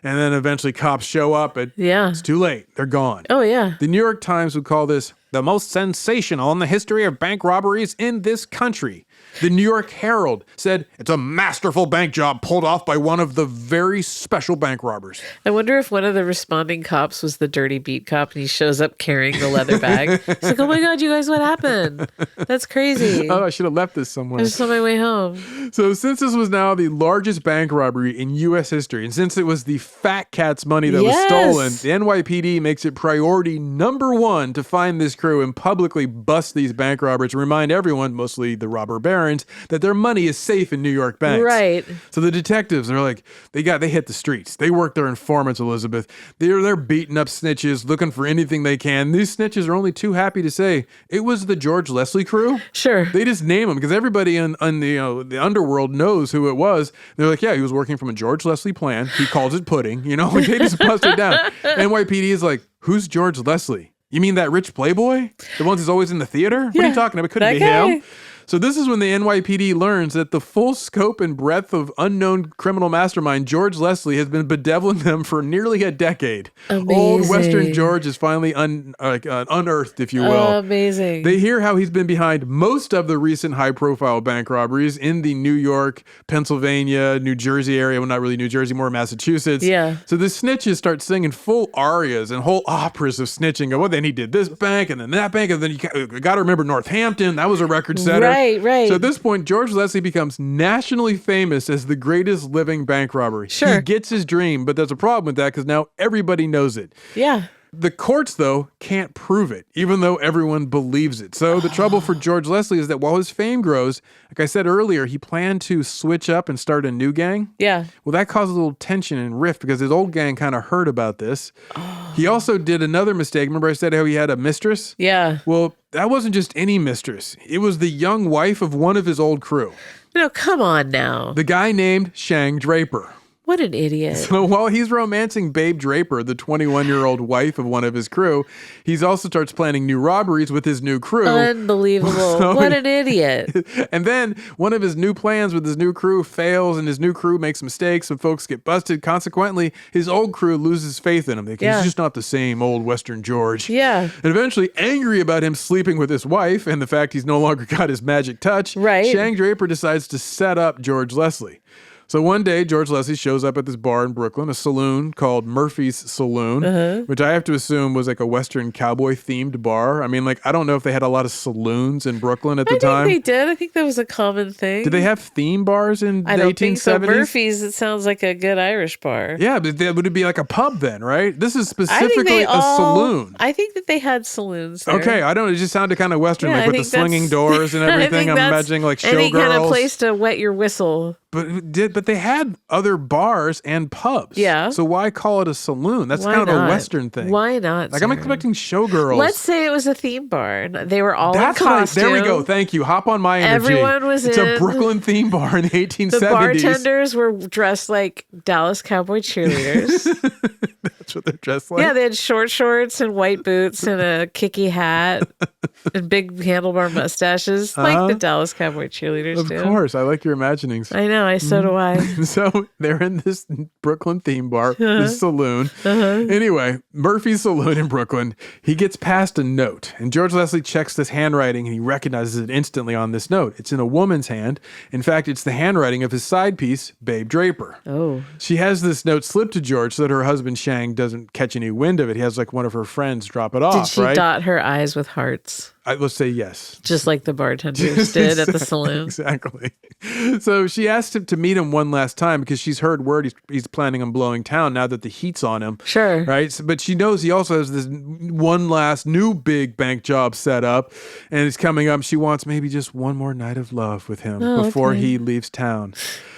And then eventually cops show up and it's too late. They're gone. Oh, yeah. The New York Times would call this the most sensational in the history of bank robberies in this country. The New York Herald said it's a masterful bank job pulled off by one of the very special bank robbers. I wonder if one of the responding cops was the dirty beat cop and he shows up carrying the leather bag. He's like, oh my God, you guys, what happened? That's crazy. Oh, I should have left this somewhere. I was on my way home. So since this was now the largest bank robbery in U.S. history, and since it was the fat cat's money that was stolen, the NYPD makes it priority number one to find this crew and publicly bust these bank robbers to remind everyone, mostly the robber barons, that their money is safe in New York banks. Right. So the detectives are like, they hit the streets. They work their informants, Elizabeth. They're beating up snitches, looking for anything they can. These snitches are only too happy to say it was the George Leslie crew. Sure. They just name them because everybody in the underworld knows who it was. They're like, yeah, he was working from a George Leslie plan. He calls it pudding. They just bust it down. NYPD is like, who's George Leslie? You mean that rich playboy? The one who's always in the theater? What are you talking about? It couldn't be him. So this is when the NYPD learns that the full scope and breadth of unknown criminal mastermind George Leslie has been bedeviling them for nearly a decade. Amazing. Old Western George is finally unearthed, if you will. Amazing. They hear how he's been behind most of the recent high-profile bank robberies in the New York, Pennsylvania, New Jersey area. Well, not really New Jersey, more Massachusetts. Yeah. So the snitches start singing full arias and whole operas of snitching. Well, then he did this bank and then that bank, and then you got to remember Northampton. That was a record setter. Right. So at this point, George Leslie becomes nationally famous as the greatest living bank robber. Sure. He gets his dream, but there's a problem with that because now everybody knows it. Yeah. The courts, though, can't prove it, even though everyone believes it. So the trouble for George Leslie is that while his fame grows, like I said earlier, he planned to switch up and start a new gang. Yeah. Well, that caused a little tension and rift because his old gang kind of heard about this. He also did another mistake. Remember I said how he had a mistress? Yeah. Well, that wasn't just any mistress. It was the young wife of one of his old crew. Come on now. The guy named Shang Draper. What an idiot. So while he's romancing Babe Draper, the 21-year-old wife of one of his crew, he also starts planning new robberies with his new crew. Unbelievable. What an idiot. And then one of his new plans with his new crew fails and his new crew makes mistakes and folks get busted. Consequently, his old crew loses faith in him. He's just not the same old Western George. Yeah. And eventually, angry about him sleeping with his wife and the fact he's no longer got his magic touch, Right. Shang Draper decides to set up George Leslie. So one day, George Leslie shows up at this bar in Brooklyn, a saloon called Murphy's Saloon, which I have to assume was like a Western cowboy-themed bar. I mean, like, I don't know if they had a lot of saloons in Brooklyn at the time. I think they did. I think that was a common thing. Did they have theme bars in the 1870s? I don't think so. Murphy's, it sounds like a good Irish bar. Yeah, but would it be like a pub then, right? This is specifically a saloon. I think that they had saloons there. Okay, I don't know. It just sounded kind of Western, like with the swinging doors and everything. I'm imagining like showgirls. Any kind of place to wet your whistle. But they had other bars and pubs. Yeah. So why call it a saloon? That's kind of a Western thing. Why not? Like, I'm expecting showgirls. Let's say it was a theme bar. They were all in costume. There we go. Thank you. Hop on my energy. Everyone was It's a Brooklyn theme bar in the 1870s. The bartenders were dressed like Dallas Cowboy cheerleaders. That's what they're dressed like? Yeah, they had short shorts and white boots and a kicky hat and big handlebar mustaches, like the Dallas Cowboy cheerleaders do. Of course. I like your imaginings. I know. So do I. So they're in this Brooklyn theme bar, this saloon. Anyway, Murphy's Saloon in Brooklyn. He gets past a note, and George Leslie checks this handwriting, and he recognizes it instantly on this note. It's in a woman's hand. In fact, it's the handwriting of his side piece, Babe Draper. Oh. She has this note slipped to George so that her husband, Shang, doesn't catch any wind of it. He has like one of her friends drop it off, Did she right? dot her I's with hearts? Let's say yes. Just like the bartenders did at the saloon. Exactly. So she asked him to meet him one last time because she's heard word he's planning on blowing town now that the heat's on him. Sure. Right? So, but she knows he also has this one last new big bank job set up and it's coming up. She wants maybe just one more night of love with him before he leaves town.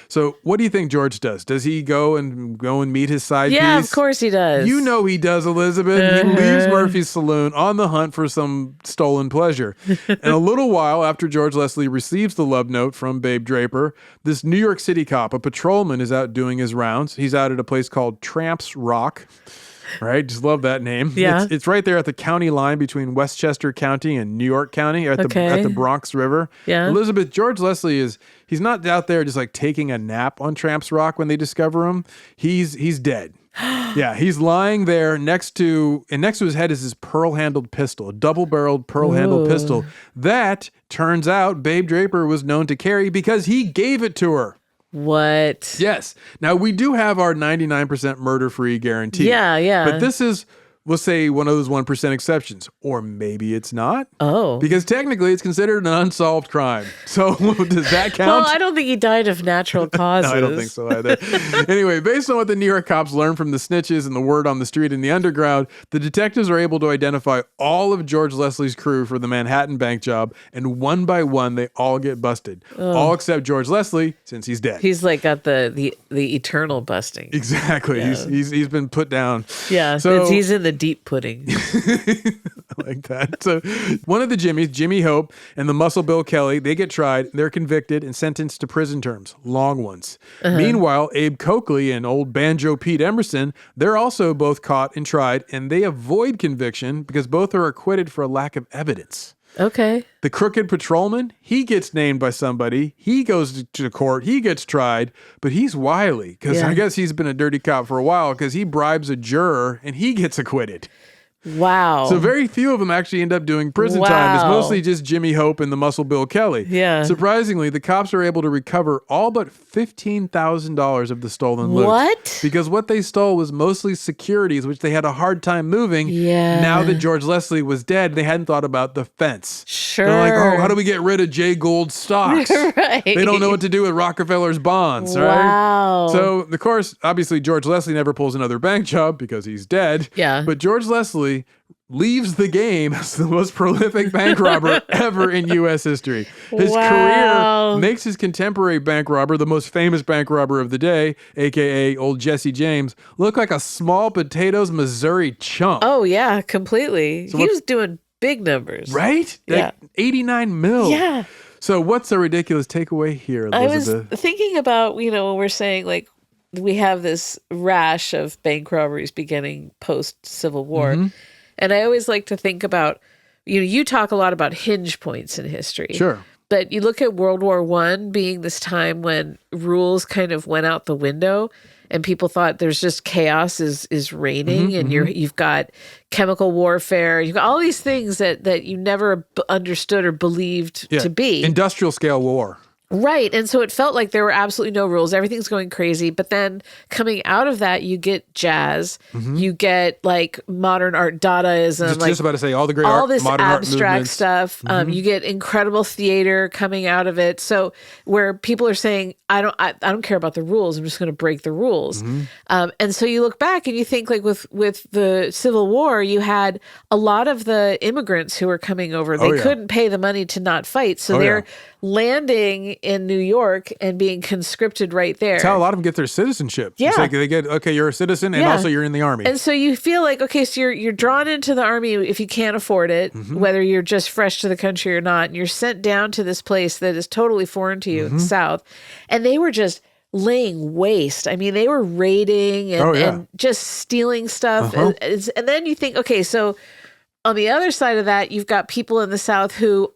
So what do you think George does? Does he go and meet his side piece? Yeah, of course he does. You know he does, Elizabeth. He leaves Murphy's Saloon on the hunt for some stolen pleasure. And a little while after George Leslie receives the love note from Babe Draper, this New York City cop, a patrolman, is out doing his rounds. He's out at a place called Tramps Rock. Right, just love that name. Yeah, it's right there at the county line between Westchester County and New York County, at the Bronx River. Yeah, Elizabeth, George Leslie he's not out there just like taking a nap on Tramps Rock when they discover him. He's dead. Yeah, he's lying there next to his head is his pearl-handled pistol, a double-barreled pearl-handled pistol that turns out Babe Draper was known to carry because he gave it to her. What? Yes. Now, we do have our 99% murder-free guarantee. Yeah. But this is, we'll say, one of those 1% exceptions. Or maybe it's not. Oh. Because technically it's considered an unsolved crime. So does that count? Well, I don't think he died of natural causes. No, I don't think so either. Anyway, based on what the New York cops learned from the snitches and the word on the street and the underground, the detectives are able to identify all of George Leslie's crew for the Manhattan bank job, and one by one, they all get busted. All except George Leslie, since he's dead. He's like got the eternal busting. Exactly. Yeah. He's been put down. Yeah, so he's in the deep pudding. I like that. So one of the Jimmys, Jimmy Hope, and the Muscle Bill Kelly, they get tried. They're convicted and sentenced to prison terms, long ones. Meanwhile, Abe Coakley and old Banjo Pete Emerson, they're also both caught and tried, and they avoid conviction because both are acquitted for a lack of evidence. Okay. The crooked patrolman, he gets named by somebody. He goes to court. He gets tried, but he's wily because I guess he's been a dirty cop for a while because he bribes a juror and he gets acquitted. Wow. So very few of them actually end up doing prison time. It's mostly just Jimmy Hope and the Muscle Bill Kelly. Yeah. Surprisingly, the cops are able to recover all but $15,000 of the stolen loot. What? Because what they stole was mostly securities, which they had a hard time moving. Yeah. Now that George Leslie was dead, they hadn't thought about the fence. Sure. They're like, oh, how do we get rid of Jay Gould's stocks? Right. They don't know what to do with Rockefeller's bonds, right? Wow. So, of course, obviously George Leslie never pulls another bank job because he's dead. Yeah. But George Leslie leaves the game as the most prolific bank robber ever in U.S. history. His career makes his contemporary bank robber, the most famous bank robber of the day, a.k.a. old Jesse James, look like a small potatoes Missouri chump. Oh, yeah, completely. So he was doing big numbers. Right? Yeah. 89 mil. Yeah. So what's the ridiculous takeaway here, Elizabeth? I was thinking about, when we're saying, like, we have this rash of bank robberies beginning post-Civil War. Mm-hmm. And I always like to think about, you talk a lot about hinge points in history. Sure. But you look at World War I being this time when rules kind of went out the window and people thought there's just chaos is reigning, and you've got chemical warfare. You've got all these things that you never understood or believed to be. Industrial scale war. Right. And so it felt like there were absolutely no rules. Everything's going crazy. But then coming out of that, you get jazz, you get like modern art, Dadaism, Just about to say all the great all this modern abstract art stuff. You get incredible theater coming out of it. So where people are saying, I don't care about the rules. I'm just going to break the rules. And so you look back and you think like with the Civil War, you had a lot of the immigrants who were coming over. They couldn't pay the money to not fight. So they're landing in New York and being conscripted right there. That's how a lot of them get their citizenship. Yeah. It's like they get, okay, you're a citizen and also you're in the army. And so you feel like, okay, so you're drawn into the army if you can't afford it, whether you're just fresh to the country or not, and you're sent down to this place that is totally foreign to you in the South. And they were just laying waste. I mean, they were raiding and just stealing stuff. And then you think, okay, so on the other side of that, you've got people in the South who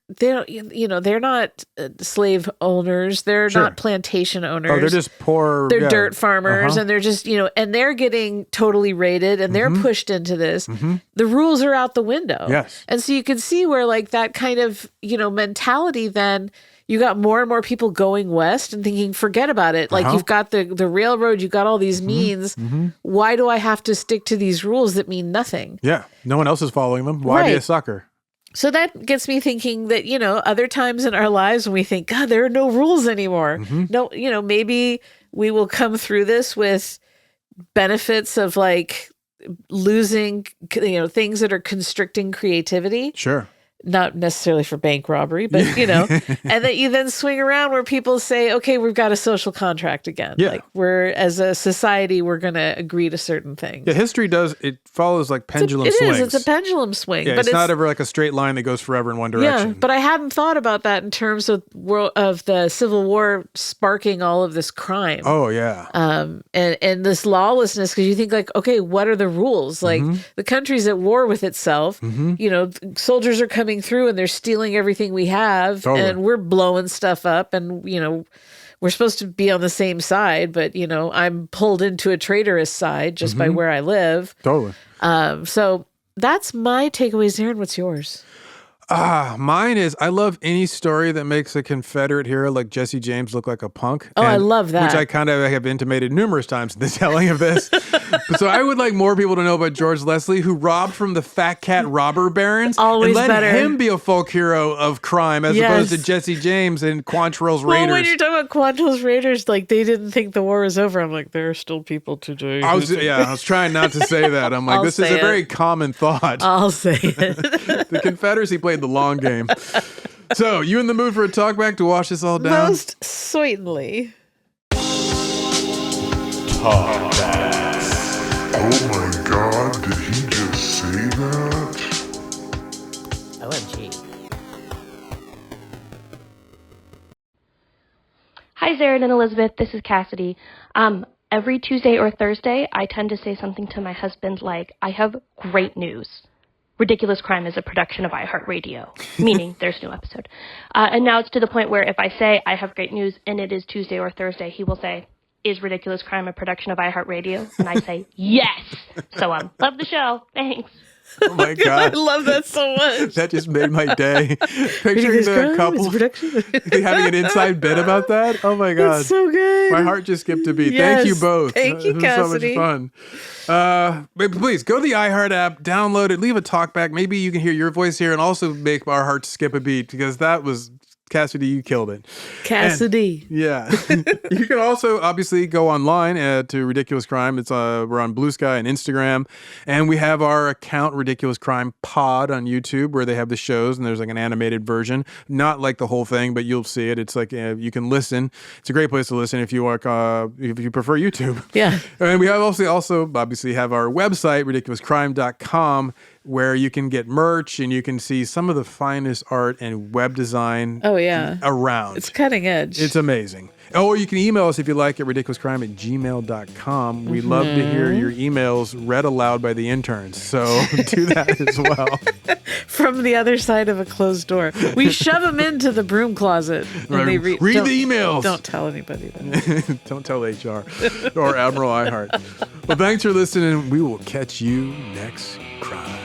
they're not slave owners. They're not plantation owners. Oh, they're just poor. They're dirt farmers and they're just, and they're getting totally raided and they're pushed into this. The rules are out the window. Yes. And so you can see where like that kind of, mentality then, you got more and more people going west and thinking, forget about it. Like you've got the railroad, you've got all these means. Why do I have to stick to these rules that mean nothing? Yeah. No one else is following them. Why be a sucker? So that gets me thinking that, other times in our lives when we think, God, there are no rules anymore. No, maybe we will come through this with benefits of like losing, things that are constricting creativity. Sure. Not necessarily for bank robbery, but, and that you then swing around where people say, okay, we've got a social contract again. Yeah. Like we're, as a society, we're going to agree to certain things. Yeah, history it follows like pendulum swings. It's a pendulum swing. Yeah, but it's not ever like a straight line that goes forever in one direction. Yeah, but I hadn't thought about that in terms of the Civil War sparking all of this crime. Oh, yeah. And this lawlessness, because you think like, okay, what are the rules? Like the country's at war with itself. Soldiers are coming through and they're stealing everything we have and we're blowing stuff up and we're supposed to be on the same side, but I'm pulled into a traitorous side just by where I live. Totally. So that's my takeaway. Zaron, what's yours? Mine is I love any story that makes a Confederate hero like Jesse James look like a punk. Oh, I love that. Which I kind of have intimated numerous times in the telling of this. So I would like more people to know about George Leslie, who robbed from the fat cat robber barons. Always and let better. him be a folk hero of crime as opposed to Jesse James and Quantrill's Raiders. Well, when you're talking about Quantrill's Raiders, like they didn't think the war was over. I'm like, there are still people today. I was trying not to say that. I'm like, this is a very common thought. I'll say it. The Confederacy played the long game. So, you in the mood for a talkback to wash this all down? Most certainly. Talkbacks. Oh my God, did he just say that? OMG. Hi, Zaron and Elizabeth. This is Cassidy. Every Tuesday or Thursday, I tend to say something to my husband like, I have great news. Ridiculous Crime is a production of iHeartRadio, meaning there's no episode. And now it's to the point where if I say I have great news and it is Tuesday or Thursday, he will say, is Ridiculous Crime a production of iHeartRadio? And I say, yes. So love the show. Thanks. Oh my God. I love that so much. That just made my day. Picturing the couple having an inside bit about that. Oh my God. That's so good. My heart just skipped a beat. Yes. Thank you both. Thank you, Cassidy. So much fun. Please go to the iHeart app, download it, leave a talkback. Maybe you can hear your voice here and also make our hearts skip a beat because that was Cassidy, you killed it. Cassidy. And, yeah. You can also obviously go online to Ridiculous Crime. It's we're on Blue Sky and Instagram. And we have our account, Ridiculous Crime Pod, on YouTube, where they have the shows and there's like an animated version. Not like the whole thing, but you'll see it. It's like you can listen. It's a great place to listen if you prefer YouTube. Yeah. And we have also obviously have our website, ridiculouscrime.com, where you can get merch and you can see some of the finest art and web design around. It's cutting edge. It's amazing. Or you can email us if you like at ridiculouscrime@gmail.com. We'd love to hear your emails read aloud by the interns. So do that as well. From the other side of a closed door. We shove them into the broom closet. When they read the emails. Don't tell anybody that. Don't tell HR or Admiral iHeart. Well, thanks for listening. We will catch you next crime.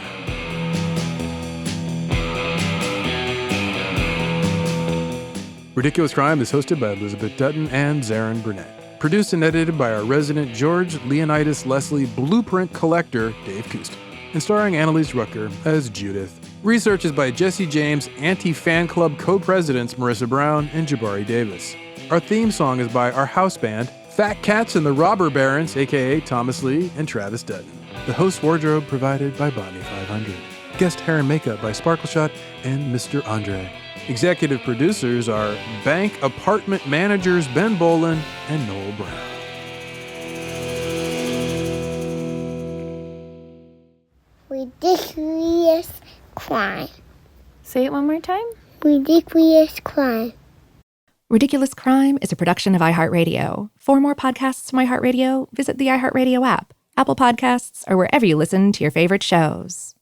Ridiculous Crime is hosted by Elizabeth Dutton and Zaron Burnett. Produced and edited by our resident George Leonidas Leslie blueprint collector, Dave Kuster. And starring Annalise Rucker as Judith. Research is by Jesse James, Anti-Fan Club co-presidents Marissa Brown and Jabari Davis. Our theme song is by our house band, Fat Cats and the Robber Barons, a.k.a. Thomas Lee and Travis Dutton. The host wardrobe provided by Bonnie 500. Guest hair and makeup by Sparkleshot and Mr. Andre. Executive producers are bank apartment managers Ben Bolin and Noel Brown. Ridiculous crime. Say it one more time. Ridiculous crime. Ridiculous Crime is a production of iHeartRadio. For more podcasts from iHeartRadio, visit the iHeartRadio app, Apple Podcasts, or wherever you listen to your favorite shows.